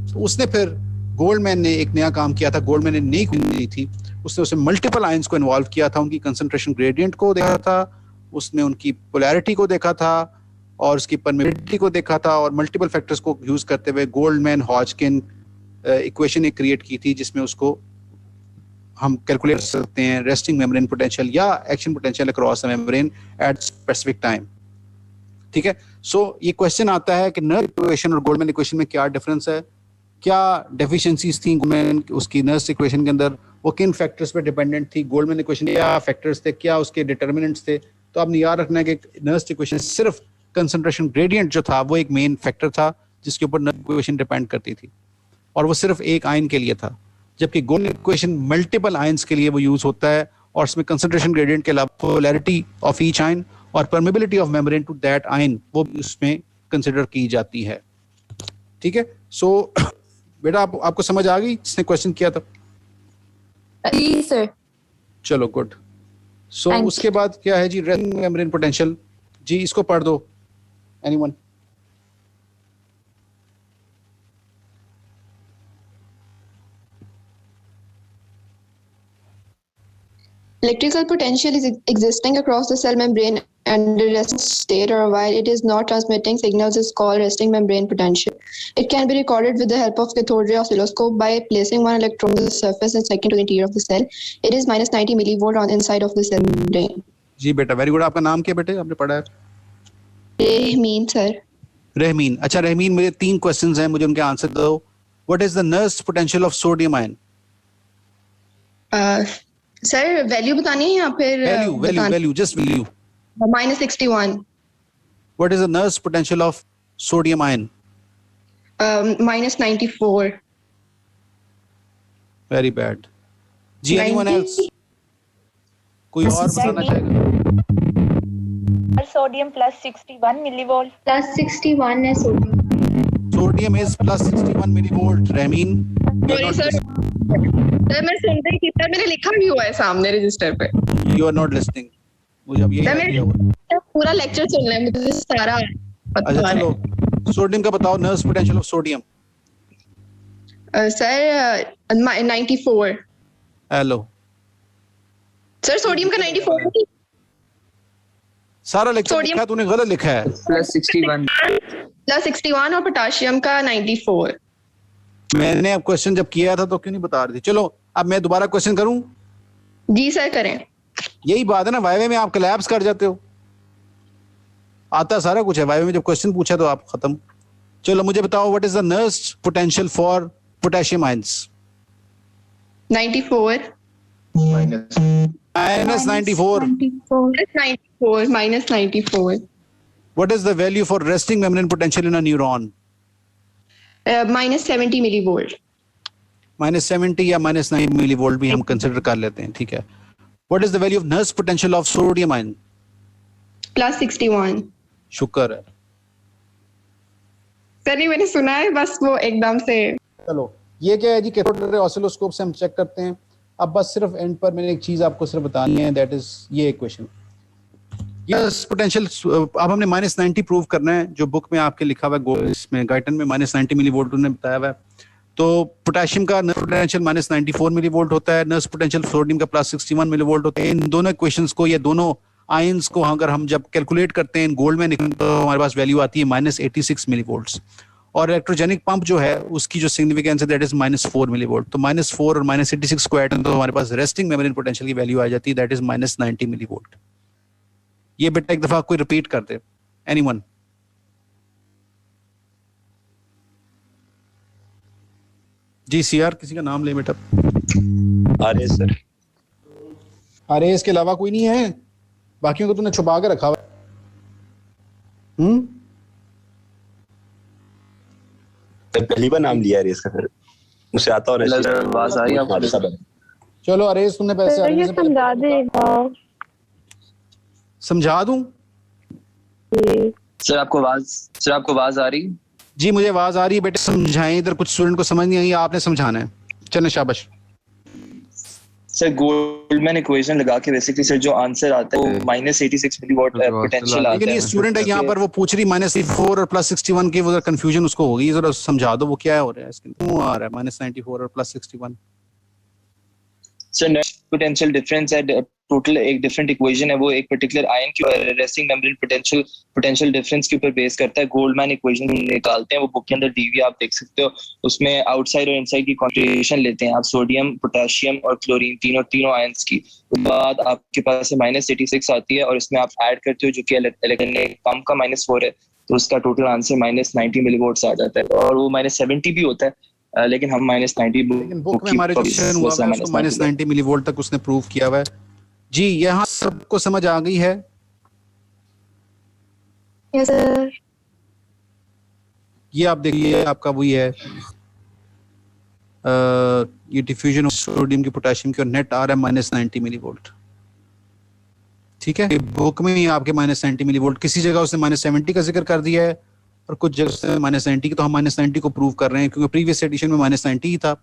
तो उसने फिर गोल्डमैन ने एक नया काम किया था, गोल्डमैन ने नई दी थी, उसने उसमें मल्टीपल आयंस को इन्वॉल्व किया था, उनकी कंसंट्रेशन ग्रेडियंट को देखा था, उसने उनकी पोलैरिटी को देखा था और उसकी परमेबिलिटी को देखा था, और मल्टीपल फैक्टर्स को यूज करते हुए गोल्डमैन, हॉजकिन इक्वेशन एक क्रिएट की थी जिसमें उसको हम कैलकुलेट कर सकते हैं रेस्टिंग मेम्ब्रेन पोटेंशियल या action potential across the membrane at specific time. ठीक है, सो ये क्वेश्चन आता है कि नर्स इक्वेशन और गोल्डमैन इक्वेशन में क्या डिफरेंस है, क्या डेफिशिएंसीज थी गोल्डमैन उसकी नर्स इक्वेशन के अंदर, वो किन फैक्टर्स पे डिपेंडेंट थी, गोल्डमैन इक्वेशन क्या फैक्टर्स थे, क्या उसके डिटर्मिनेंट्स थे। तो आपने याद रखना है कि नर्स इक्वेशन सिर्फ कंसंट्रेशन ग्रेडियंट जो था वो एक मेन फैक्टर था जिसके ऊपर नर्स इक्वेशन डिपेंड करती थी और वो सिर्फ एक आयन के लिए था, जबकि गोल्डमैन इक्वेशन मल्टीपल आयंस के लिए वो यूज होता है और इसमें कंसंट्रेशन ग्रेडियंट के अलावा पोलैरिटी ऑफ ईच आयन और permeability of membrane to that ion वो भी उसमें कंसिडर की जाती है। ठीक है, सो बेटा आपको समझ आ गई जिसने क्वेश्चन किया था? जी सर। चलो गुड। सो उसके बाद क्या है जी, रेस्टिंग मेम्ब्रेन पोटेंशियल। जी इसको पढ़ दो anyone. Electrical potential is existing across the cell membrane and the resting state or while it is not transmitting signals is called resting membrane potential. It can be recorded with the help of cathode ray oscilloscope by placing one electron on the surface and second to the interior of the cell. It is minus 90 millivolt on inside of the cell membrane. जी बेटा very good. आपका नाम क्या बेटे, आपने पढ़ा है? रहमीन sir. रहमीन। अच्छा रहमीन, मेरे 3 क्वेश्चंस हैं, मुझे उनके आंसर दो। What is the Nernst potential of sodium ion? Sir value बतानी है या फिर value just value. -61। What is the Nernst potential of sodium ion? -94। Very bad. जी एनीवन एल्स? कोई और बताना चाहेगा? Sodium +61 millivolt. +61 है sodium. Sodium is +61 millivolt. Rahmeen sorry sir मैं सुन रही थी सर, मैंने लिखा भी हुआ है सामने रजिस्टर पे। You are not listening. मुझे अब ये आइडिया हुआ। पूरा लेक्चर सुनना है मुझे सारा पता है। अच्छा चलो सोडियम का बताओ nurse potential of sodium. Sir 94। Hello sir sodium का 94 सारा लेक्चर लिखा है तूने, गलत लिखा है। +61 और पोटेशियम का 94। मैंने अब क्वेश्चन जब किया था तो क्यों नहीं बता रही थी? चलो अब मैं दोबारा क्वेश्चन करूं? जी सर करें। यही बात है ना, वाइवे में आप कोलैप्स कर जाते हो। आता सारा कुछ है, वाइवे में जब क्वेश्चन पूछा तो आप खत्म। चलो मुझे बताओ what is the Nernst potential for potassium ions? 94 -94 -94 What is the value for resting membrane potential in a neuron? -70 millivolt। -70 या -9 millivolt भी हम कंसिडर कर लेते हैं, ठीक है। What is the value of nurse potential of sodium ion? +61। शुक्र है सर नहीं मैंने सुना है बस वो एकदम से। चलो ये क्या है जी, कैथोड रे ऑसिलोस्कोप से हम चेक करते हैं। अब बस सिर्फ एंड पर मैंने एक चीज आपको सिर्फ बतानी है, दैट इज ये इक्वेशन। यस पोटेंशियल अब हमने -90 प्रूव करना है, जो बुक में आपके लिखा हुआ है, इसमें गाइटन में -90 मिलीवोल्ट उन्होंने बताया हुआ है। तो पोटेशियम का नर्स पोटेंशियल -94 मिलीवोल्ट होता है, नर्स पोटेंशियल सोडियम का +61 मिलीवोल्ट होता है। इन दोनों इक्वेशंस को या दोनों आयंस को अगर हम जब कैलकुलेट करते हैं गोल्डमैन तो हमारे पास वैल्यू आती है -86 मिलीवोल्ट्स। और इलेक्ट्रोजेनिक पंप जो है उसकी जो सिग्निफिकेंस है दैट इज -4 मिलीवोल्ट। तो -4 और -86 स्क्वायर तो हमारे पास रेस्टिंग मेम्ब्रेन पोटेंशियल की वैल्यू आ जाती है, दैट इज -90 मिलीवोल्ट। ये बेटा एक दफा कोई रिपीट कर दे, एनीवन? जी सीआर किसी का नाम ले बेटा। RS sir. आरएस के अलावा कोई नहीं है? बाकियों को तूने छुपा के रखा हुआ। पहली बार नाम लिया आरएस का सर, मुझे आता और आवाज आई आपको? चलो आरएस तुमने पैसे आने से समझा देगा। समझा दूं? सर आपको आवाज आ रही? जी मुझे आवाज आ रही है बेटे, समझाएं। इधर कुछ स्टूडेंट को समझ नहीं आई, आपने समझाना है। चलो शाबाश। सर गोल्डमैन इक्वेशन लगा के बेसिकली सर जो आंसर आता है वो -86 मिलीवॉट पोटेंशियल आता है। लेकिन ये स्टूडेंट है यहाँ पर, वो पूछ रही -4 और +61 की, वो कंफ्यूजन उसको होगी, जरा समझा दो वो क्या हो रहा है, इसके क्यों आ रहा है -94 और +61? सर पोटेंशियल डिफरेंस है, टोटल एक डिफरेंट इक्वेशन है, वो एक पर्टिकुलर आयन की रेस्टिंग मेम्ब्रेन पोटेंशियल डिफरेंस के ऊपर बेस करता है। गोल्डमैन इक्वेशन निकालते हैं, वो बुक के अंदर दी हुई आप देख सकते हो। उसमें आउटसाइड और इनसाइड की कॉन्सेंट्रेशन लेते हैं आप, सोडियम, पोटेशियम और क्लोरीन, तीनों आयंस की। उसके बाद आपके पास -86 आती है और इसमें आप ऐड करते हो जो कि इलेक्ट्रॉनिक पंप का -4 है, तो उसका टोटल आंसर -90 मिलीवोल्ट्स आ जाता है। और वो -70 भी होता है, लेकिन हम -90 बुक में हमारे जो शेयर हुआ है उसको -90 मिलीवोल्ट तक उसने प्रूव किया हुआ है। जी, यहाँ सबको समझ आ गई है? Yes sir. ये आप देखिए, आपका वही है, ये डिफ्यूजन ऑफ सोडियम की पोटेशियम की, और नेट आ रहा है -90 मिलीवोल्ट। ठीक है, बुक में ही आपके -90 मिलीवोल्ट, किसी जगह उसने -70 का जिक्र कर दिया है और कुछ जगह से -90 की, तो हम -90 को प्रूव कर रहे हैं क्योंकि प्रीवियस एडिशन में -90 ही था।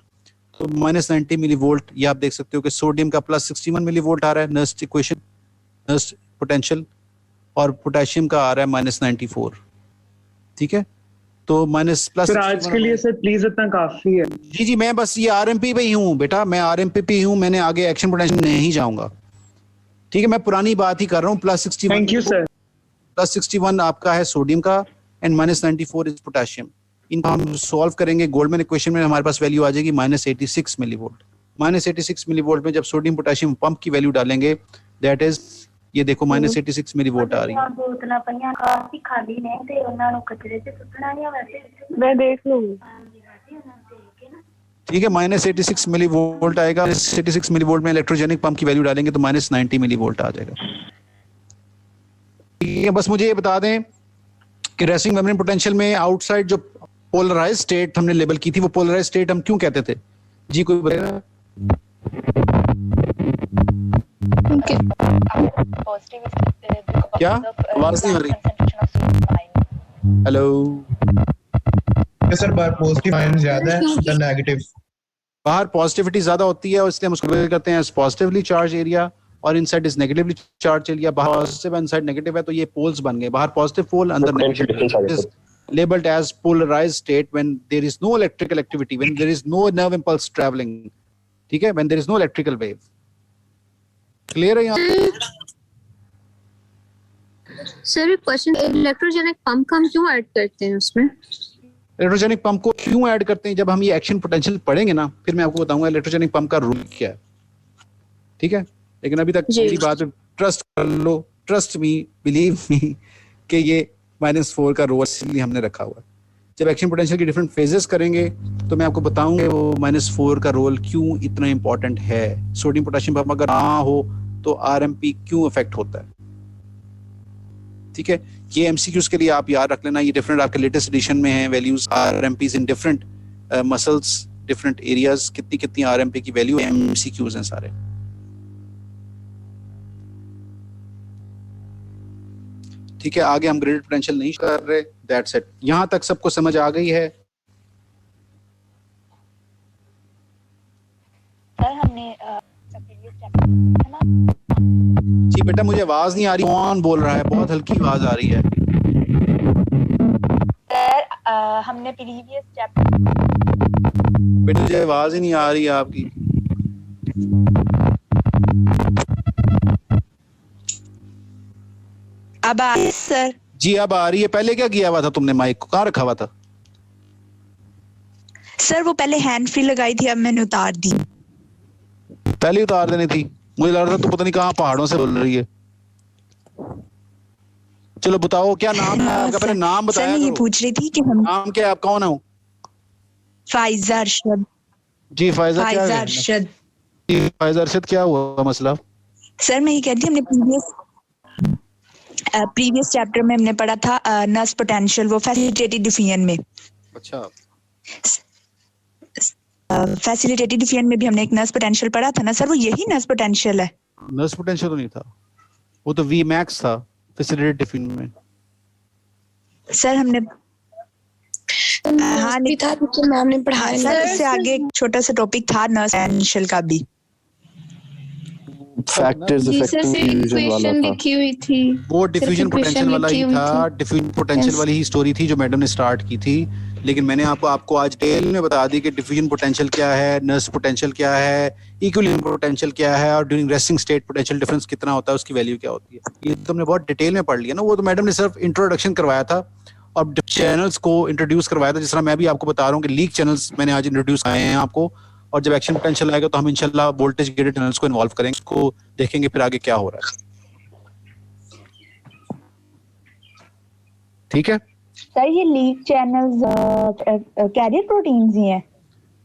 तो -90 मिलीवोल्ट, ये आप देख सकते हो कि सोडियम का +61 मिलीवोल्ट आ रहा है नर्स्ट इक्वेशन, नर्स्ट पोटेंशियल, और पोटेशियम का आ रहा है -94। ठीक है, तो सर आज के लिए सर प्लीज इतना काफी है। जी, मैं बस ये आरएमपी पे ही हूँ बेटा, मैं आरएमपी पे ही हूँ, मैंने आगे एक्शन पोटेंशियल नहीं जाऊंगा। ठीक है, मैं पुरानी बात ही कर रहा हूँ। +61, थैंक यू सर। +61 आपका है सोडियम का एंड -94 इज पोटेशियम। इनको हम सॉल्व करेंगे, गोल्डमैन इक्वेशन में हमारे पास वैल्यू आ जाएगी -86 मिलीवोल्ट। -86 मिलीवोल्ट में जब सोडियम पोटेशियम पंप की वैल्यू डालेंगे, दैट इज, ये देखो -86 मिलीवोल्ट आ रही है। बोतलां पईयां काफी खाली ने ते ਉਹਨਾਂ ਨੂੰ कचरे च सुट्टना नहीं वैसे। मैं देख लूंगी। ठीक है, -86 मिलीवोल्ट आएगा। 86 मिलीवोल्ट में इलेक्ट्रोजेनिक पंप की वैल्यू डालेंगे तो -90 मिलीवोल्ट आ जाएगा। ठीक है, बस मुझे ये बता दें कि रेस्टिंग मेम्ब्रेन पोटेंशियल में आउटसाइड जो पोलराइज स्टेट हमने लेबल की थी, वो पोलराइज स्टेट हम क्यों कहते थे? जी, कोई बताएगा? क्या आवाज नहीं आ रही? हेलो सर, बाहर पॉजिटिव आयन ज्यादा है देन नेगेटिव। बाहर पॉजिटिविटी ज्यादा होती है और इसलिए हम उसको लेबल करते हैं एज पॉजिटिवली चार्ज एरिया, और inside is negatively charge area. बाहर पॉजिटिव इनसाइड नेगेटिव है, तो ये पोल्स बन गए, बाहर पॉजिटिव पोल, अंदर negative. labeled as polarized state when there is no electrical activity, when there is no nerve impulse traveling. ठीक है, when there is no electrical wave. Clear है यहाँ? सर एक क्वेश्चन, इलेक्ट्रोजेनिक पंप का हम क्यों ऐड करते हैं उसमें? इलेक्ट्रोजेनिक पंप को क्यों ऐड करते हैं? जब हम ये एक्शन पोटेंशियल पढ़ेंगे ना, फिर मैं आपको बताऊंगा इलेक्ट्रोजेनिक पंप का रूल क्या है। ठीक है, लेकिन अभी तक मेरी बात पे ट्रस्ट कर लो, ट्रस्ट मी, बिलीव मी, कि ये -4 का रोल इसलिए हमने रखा हुआ है। जब एक्शन पोटेंशियल की डिफरेंट फेजेस करेंगे तो मैं आपको बताऊंगा वो -4 का रोल क्यों इतना इंपॉर्टेंट है। सोडियम पोटेशियम पंप अगर ना हो तो आरएमपी क्यों इफेक्ट होता है। ठीक है, ये एमसीक्यूज के लिए आप याद रख लेना, ये डिफरेंट आपके लेटेस्ट एडिशन में है values RMPs in different muscles, different areas, कितनी आरएमपी की वैल्यू एमसीक्यूज हैं सारे। ठीक है, आगे हम ग्रेडेड पोटेंशियल नहीं कर रहे, दैट्स इट। यहां तक सबको समझ आ गई है? सर हमने जी बेटा, मुझे आवाज नहीं आ रही, कौन बोल रहा है? बहुत हल्की आवाज आ रही है। सर हमने प्रीवियस चैप्टर, बेटा मुझे आवाज ही नहीं आ रही है आपकी। अब आ रही है सर? जी अब आ रही है। पहले क्या किया हुआ था तुमने? माइक को कहाँ रखा हुआ था? सर वो पहले हैंड फ्री लगाई थी, अब मैंने उतार दी। पहले उतार देनी थी, मुझे लग रहा था तू पता नहीं कहाँ पहाड़ों से बोल रही है। चलो बताओ क्या नाम है आपका? पहले नाम बताया करो। सर मैं ये पूछ रही थी कि हम, नाम क्या है आपका? कौन हो? फाइजा अरशद। जी फाइजा, क्या है? अरशद। जी फाइजा अरशद, क्या हुआ मसला? सर मैं ये कहती हूँ, हमने प्रीवियस चैप्टर में हमने पढ़ा था नर्स पोटेंशियल, वो फैसिलिटेटेड डिफियन में। अच्छा, फैसिलिटेटेड डिफियन में भी हमने एक नर्स पोटेंशियल पढ़ा था ना सर, वो यही नर्स पोटेंशियल है? नर्स पोटेंशियल तो नहीं था, वो तो वी मैक्स था फैसिलिटेटेड डिफियन में। सर हमने हाँ नहीं था, मैम ने पढ़ाया सर। इससे आगे एक छोटा सा टॉपिक था नर्स पोटेंशियल का भी। फैक्टर्स जी सर अफेक्टिंग सिर्फ डिफ्यूजन वाला इक्वेशन था। लिखी हुई थी। वो डिफ्यूजन सिर्फ पोटेंशियल equation वाला ही लिखी हुई था, थी। Diffusion potential Yes. वाली ही स्टोरी थी जो मैडम ने स्टार्ट की थी, लेकिन मैंने आपको आज डिटेल में बता दी कि डिफ्यूजन पोटेंशियल क्या है, नर्स पोटेंशियल क्या है, इक्विलिब्रियम पोटेंशियल क्या है, और during resting state potential difference कितना होता है, उसकी वैल्यू क्या होती है। ये तो हमने बहुत डिटेल में पढ़ लिया ना, वो तो मैडम ने सिर्फ इंट्रोडक्शन करवाया था और चैनल्स को इंट्रोड्यूस करवाया था, जिस तरह मैं भी आपको बता रहा हूँ कि लीक चैनल्स मैंने आज इंट्रोड्यूस किए हैं आपको, और जब एक्शन पोटेंशियल आएगा तो हम इंशाल्लाह वोल्टेज गेटेड टनल्स को इन्वॉल्व करेंगे, उसको देखेंगे फिर आगे क्या हो रहा है। ठीक है सर ये लीक चैनल्स कैरियर प्रोटीन्स ही हैं?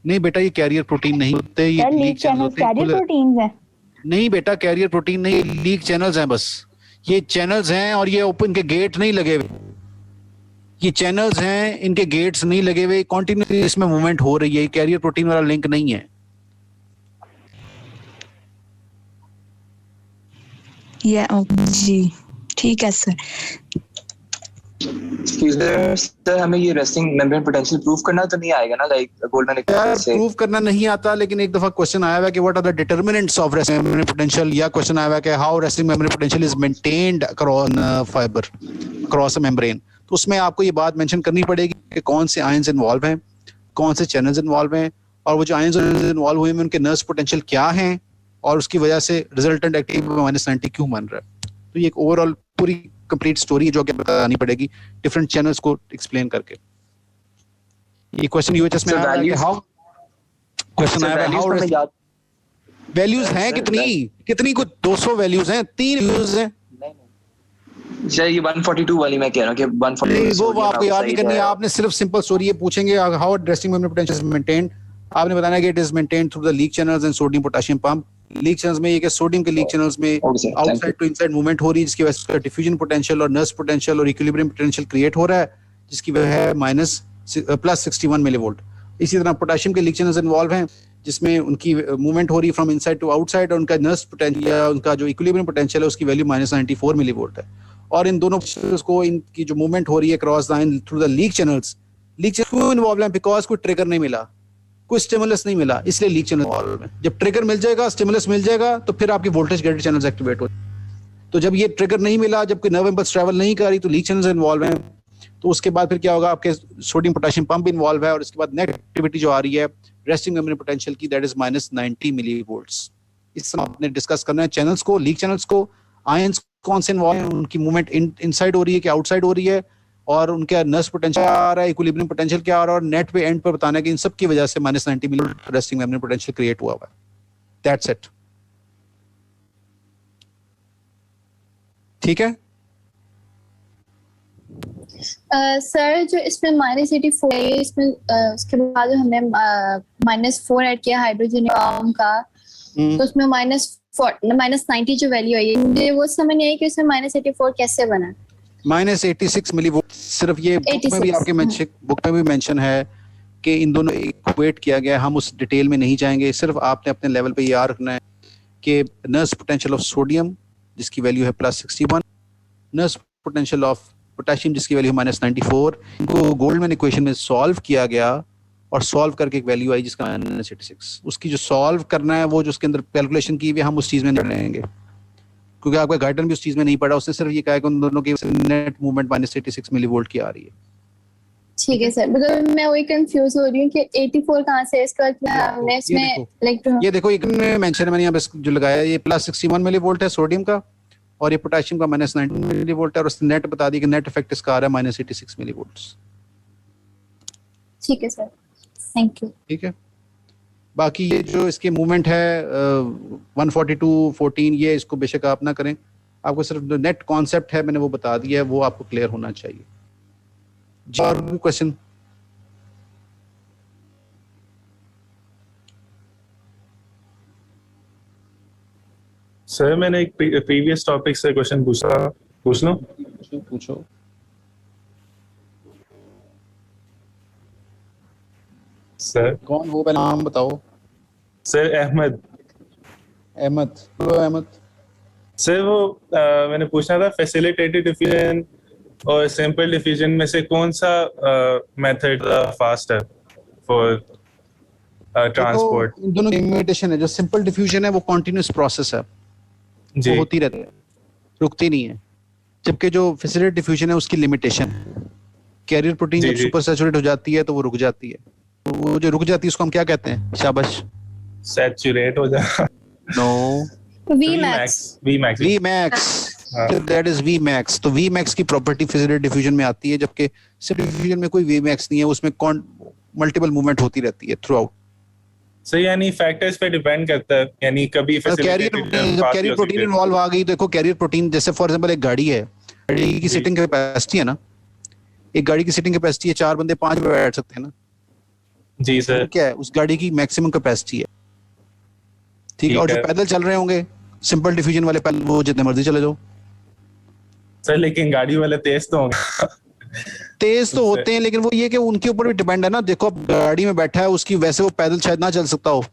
नहीं बेटा, ये कैरियर प्रोटीन नहीं होते, ये sir leak leak channel channels होते हैं। कैरियर प्रोटीन्स हैं? नहीं बेटा, कैरियर प्रोटीन नहीं, लीक चैनल्स हैं बस। ये चैनल्स हैं और ये ओपन के गेट नहीं लगे हुए, ये चैनल्स हैं, इनके गेट्स नहीं लगे हुए, कंटिन्यूसली इसमें मूवमेंट हो रही है, कैरियर प्रोटीन वाला लिंक नहीं है। जी ठीक है सर। सर हमें ये रेस्टिंग मेम्ब्रेन पोटेंशियल प्रूव करना तो नहीं आएगा ना, लाइक गोल्डमैन यार से प्रूव करना नहीं आता, लेकिन एक दफा क्वेश्चन आया हुआ है कि what are the determinants of resting membrane potential, या क्वेश्चन आया हुआ है कि how resting membrane potential is maintained across fibre across a membrane. तो उसमें आपको ये बात मेंशन करनी पड़ेगी कि कौन से आयंस इन्वॉल्व हैं, कौन से चैनल्स इन्वॉल्व हैं, और वो जो आयंस इन्वॉल्व हुए हैं उनके नर्स पोटेंशियल क्या हैं, और उसकी वजह से रिजल्टेंट एक्टिव -90 क्यों बन रहा है। तो ये एक ओवरऑल पूरी कंप्लीट स्टोरी है जो कि बतानी पड़ेगी डिफरेंट चैनल्स को एक्सप्लेन करके। ये क्वेश्चन यूएचएस में आया है कि हाउ, क्वेश्चन आया है हाउ वैल्यूज हैं कितनी कुछ 200 वैल्यूज हैं, 3 वैल्यूज हैं। सर ये 142 वाली मैं कह रहा हूँ कि 142 वो आपको याद नहीं करनी है, आपने सिर्फ सिंपल स्टोरी ये पूछेंगे how resting membrane potential is maintained, आपने बताना है कि it is maintained through the leak channels and sodium potassium pump. Leak channels में ये कि सोडियम के लीक चैनल्स में आउटसाइड टू इनसाइड मूवमेंट हो रही है, जिसकी वजह से डिफ्यूजन पोटेंशियल और नर्स पोटेंशियल और इक्विलिब्रियम पोटेंशियल क्रिएट हो रहा है, जिसकी वजह है +61 मिलीवोल्ट। इसी तरह पोटेशियम के लीक चैनल्स इन्वॉल्व हैं, जिसमें उनकी मूवमेंट हो रही है फ्रॉम इनसाइड टू आउटसाइड, और उनका नर्स पोटेंशियल या उनका जो इक्विलिब्रियम पोटेंशियल है उसकी वैल्यू -94 मिलीवोल्ट है। और इन दोनों को इनकी जो मूवमेंट हो रही है cross line through the leak channels क्यों इन्वॉल्व है? बिकॉज कोई ट्रिगर नहीं मिला, कोई स्टिमुलस नहीं मिला, इसलिए लीक चैनल इन्वॉल्व है। जब ट्रिगर मिल जाएगा, स्टिमुलस मिल जाएगा, तो फिर आपकी वोल्टेज गेटेड चैनल्स एक्टिवेट हो। तो जब ये ट्रिगर नहीं मिला, जब कोई नर्व इंपल्स ट्रैवल नहीं कर रही, तो लीक चैनल्स इन्वॉल्व हैं। तो उसके बाद फिर क्या होगा, आपके सोडियम पोटेशियम पंप इन्वॉल्व है, और इसके बाद नेट एक्टिविटी जो आ रही है रेस्टिंग मेम्ब्रेन पोटेंशियल की, दैट इज -90 मिलीवोल्ट्स। इस समय आपने डिस्कस करना है चैनल्स को, लीक चैनल्स को, आयंस कौन से इन्वॉल्व हैं, उनकी मूवमेंट इनसाइड हो रही है कि आउटसाइड हो रही है, और उनका नर्स पोटेंशियल आ रहा है, इक्विलिब्रियम पोटेंशियल क्या आ रहा है, और नेट पे एंड पर बताना है कि इन सब की वजह से -90 millivolt resting membrane potential create हुआ है। That's it. ठीक है सर, जो इसमें -84 है, इसमें उसके बाद हमने -4 ऐड किया हाइड्रोजन एटॉम का, तो उसमें -90 जो वैल्यू आई है, मुझे वो समझ नहीं आई कि उसमें -84 कैसे बना। -86 मिलीवोल्ट। सिर्फ ये बुक में भी आपके बुक में भी मेंशन है कि इन दोनों इक्वेट किया गया है। हम उस डिटेल में नहीं जाएंगे, सिर्फ आपने अपने लेवल पे याद रखना है कि नर्स पोटेंशियल ऑफ सोडियम जिसकी वैल्यू है +61, नर्स पोटेंशियल ऑफ पोटेशियम जिसकी वैल्यू है -94, इनको गोल्डमैन इक्वेशन में सॉल्व किया गया, और सॉल्व करके एक वैल्यू आई जिसका -86। उसकी जो सॉल्व करना है, वो जो उसके अंदर कैलकुलेशन की हुई है, हम उस चीज में नहीं रहेंगे, क्योंकि आपका गाइडन भी उस चीज में नहीं पड़ा। उसने सिर्फ ये कहा कि उन दोनों की नेट मूवमेंट -86 मिलीवोल्ट की आ रही है। ठीक है सर, बिकॉज़ मैं वही कंफ्यूज हो रही हूँ कि 84 कहाँ से है, इसका हमने इसमें ये देखो एक मेंशन है, मैंने यहाँ पे जो लगाया, ये +61 मिलीवोल्ट है सोडियम का, और ये पोटेशियम का -90 मिलीवोल्ट है, और उसने नेट बता दी कि नेट इफेक्ट इसका आ रहा है -86 मिलीवोल्ट्स। ठीक है सर, थैंक यू। ठीक है, बाकी ये जो इसके मूवमेंट है 142, 14, ये इसको बेशक आप ना करें, आपको सिर्फ जो नेट कॉन्सेप्ट है मैंने वो बता दिया है, वो आपको क्लियर होना चाहिए। जी और भी क्वेश्चन? सर मैंने एक प्रीवियस टॉपिक से क्वेश्चन पूछ लो। पूछो। सर कौन हो, पहले नाम बताओ। सर अहमद। सर वो मैंने पूछना था, फैसिलिटेटेड डिफ्यूजन और सिंपल डिफ्यूजन में से कौन सा मेथड फास्ट है फॉर ट्रांसपोर्ट? दोनों की लिमिटेशन है। जो सिंपल डिफ्यूजन है वो कॉन्टिन्यूस प्रोसेस है, जी। वो होती रहती है, रुकती नहीं है। जबकि जो फैसिलिटेटेड डिफ्यूजन है उसकी लिमिटेशन, कैरियर प्रोटीन जब सुपर सैचुरेट हो जाती है तो वो रुक जाती है। तो वो जो रुक जाती है उसको हम क्या कहते हैं? शाबाश। सैचुरेट हो जा। No, Vmax. Vmax, that is Vmax। तो Vmax की प्रॉपर्टी फैसिलिटेटेड डिफ्यूजन में आती है, जबकि सिर्फ डिफ्यूजन में कोई Vmax नहीं है, उसमें मल्टीपल मूवमेंट होती रहती है थ्रू आउट। सो यानी फैक्टर्स पे डिपेंड करता है, यानी कभी कैरियर प्रोटीन इन्वॉल्व आ गई, देखो कैरियर प्रोटीन, जैसे फॉर एग्जांपल एक गाड़ी है, गाड़ी की सीटिंग कैपेसिटी है ना, एक गाड़ी की सीटिंग कैपेसिटी है 4 बंदे 5 बैठ सकते हैं ना। जी सर। क्या है उस गाड़ी की मैक्सिमम कैपेसिटी है, ठीक है। और जो पैदल चल रहे होंगे सिंपल डिफ्यूजन वाले, पैदल वो जितने मर्जी चले जाओ सर, लेकिन गाड़ी वाले तेज तो होंगे। तेज तो होते हैं, लेकिन वो ये कि उनके ऊपर भी डिपेंड है ना। देखो अब गाड़ी में बैठा है, उसकी वैसे वो पैदल शायद ना चल सकता हो,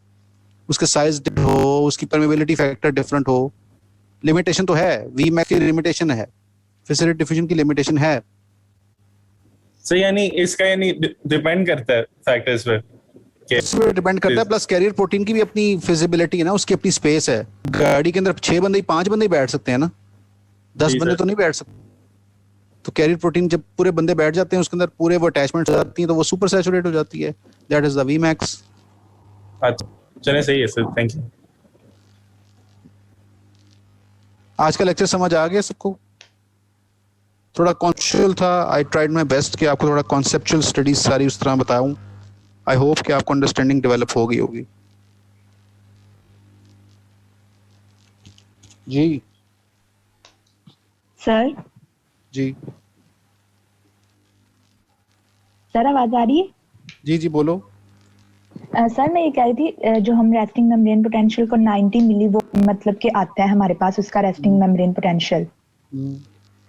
उसका साइज हो, उसकी परमेबिलिटी फैक्टर डिफरेंट हो, लिमिटेशन तो है। Vmax की लिमिटेशन है, फैसिलिटेटेड डिफ्यूजन की लिमिटेशन है। सो यानी इसका यानी डिपेंड करता है फैक्टर्स पे, डिपेंड करता है। प्लस कैरियर प्रोटीन की भी अपनी फिजिबिलिटी है ना, उसकी अपनी स्पेस है। गाड़ी के अंदर 6 बंदे 5 बंदे ही बैठ सकते हैं ना, 10 बंदे तो नहीं बैठ सकते। तो कैरियर प्रोटीन जब पूरे बंदे बैठ जाते हैं उसके अंदर, पूरे वो अटैचमेंट्स जाती हैं, तो वो सुपर सैचुरेट हो जाती है। That is the Vmax। अच्छा चलिए, सही है सर, थैंक यू। आज का लेक्चर समझ आ गया सबको? थोड़ा कॉन्सेप्चुअल था, आई ट्राइड माय बेस्ट कि आपको थोड़ा कॉन्सेप्चुअल स्टडीज सारी उस तरह बताऊं। आई होप कि आपको अंडरस्टैंडिंग डेवलप हो गई होगी। जी सर जी सर, आवाज आ रही है? जी जी बोलो। सर मैं ये कह रही थी, जो हम रेस्टिंग मेम्ब्रेन पोटेंशियल को 90 मिली वो मतलब कि आता है हमारे पास, उसका रेस्टिंग मेम्ब्रेन पोटेंशियल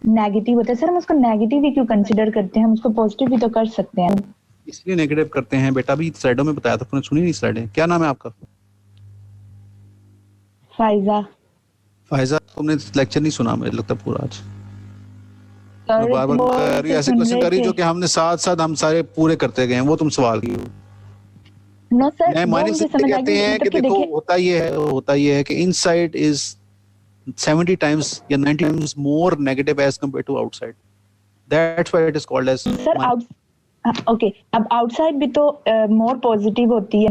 नेगेटिव होता है। सर हम उसको नेगेटिव ही क्यों कंसीडर करते हैं? हम उसको पॉजिटिव भी तो कर सकते हैं। इसलिए नेगेटिव करते हैं बेटा, भी स्लाइडों में बताया था, तुमने सुनी नहीं स्लाइडें? क्या नाम है आपका? फाइजा। फाइजा, तुमने लेक्चर नहीं सुना मुझे लगता पूरा आज। सर बार बार ऐसे क्वेश्चन करी जो कि हमने साथ साथ हम सारे पूरे करते गए हैं, वो तुम सवाल की हो। नो सर, नहीं, माइनिंग से कहते हैं कि देखो होता ये है कि इनसाइड इज 70 times या 90 times more negative as compared to outside. That's why it is called as sir okay. अब आउटसाइड भी तो मोर पॉजिटिव होती है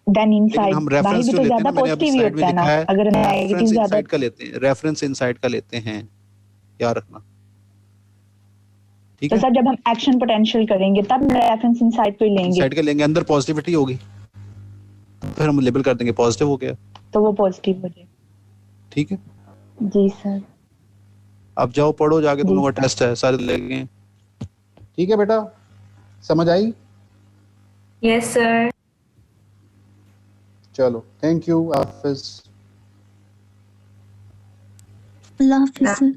देन इनसाइड। हम रेफरेंस भी तो ज्यादा पॉजिटिव ही होता है ना, अगर नेगेटिव ज्यादा इनसाइड का लेते हैं, रेफरेंस इनसाइड का लेते हैं, याद रखना। ठीक है। तो सर जब हम एक्शन पोटेंशियल करेंगे तब रेफरेंस इनसाइड को ही लेंगे, इनसाइड का लेंगे, अंदर पॉजिटिविटी होगी, फिर हम लेबल कर देंगे पॉजिटिव हो गया, तो वो पॉजिटिव हो जाएगा। ठीक है जी सर। अब जाओ पढ़ो जाके, तुम लोगों का टेस्ट है, सारे लेंगे। ठीक है बेटा, समझ आई? Yes sir. चलो थैंक यू, हाफिज। अल्लाह हाफिज सर।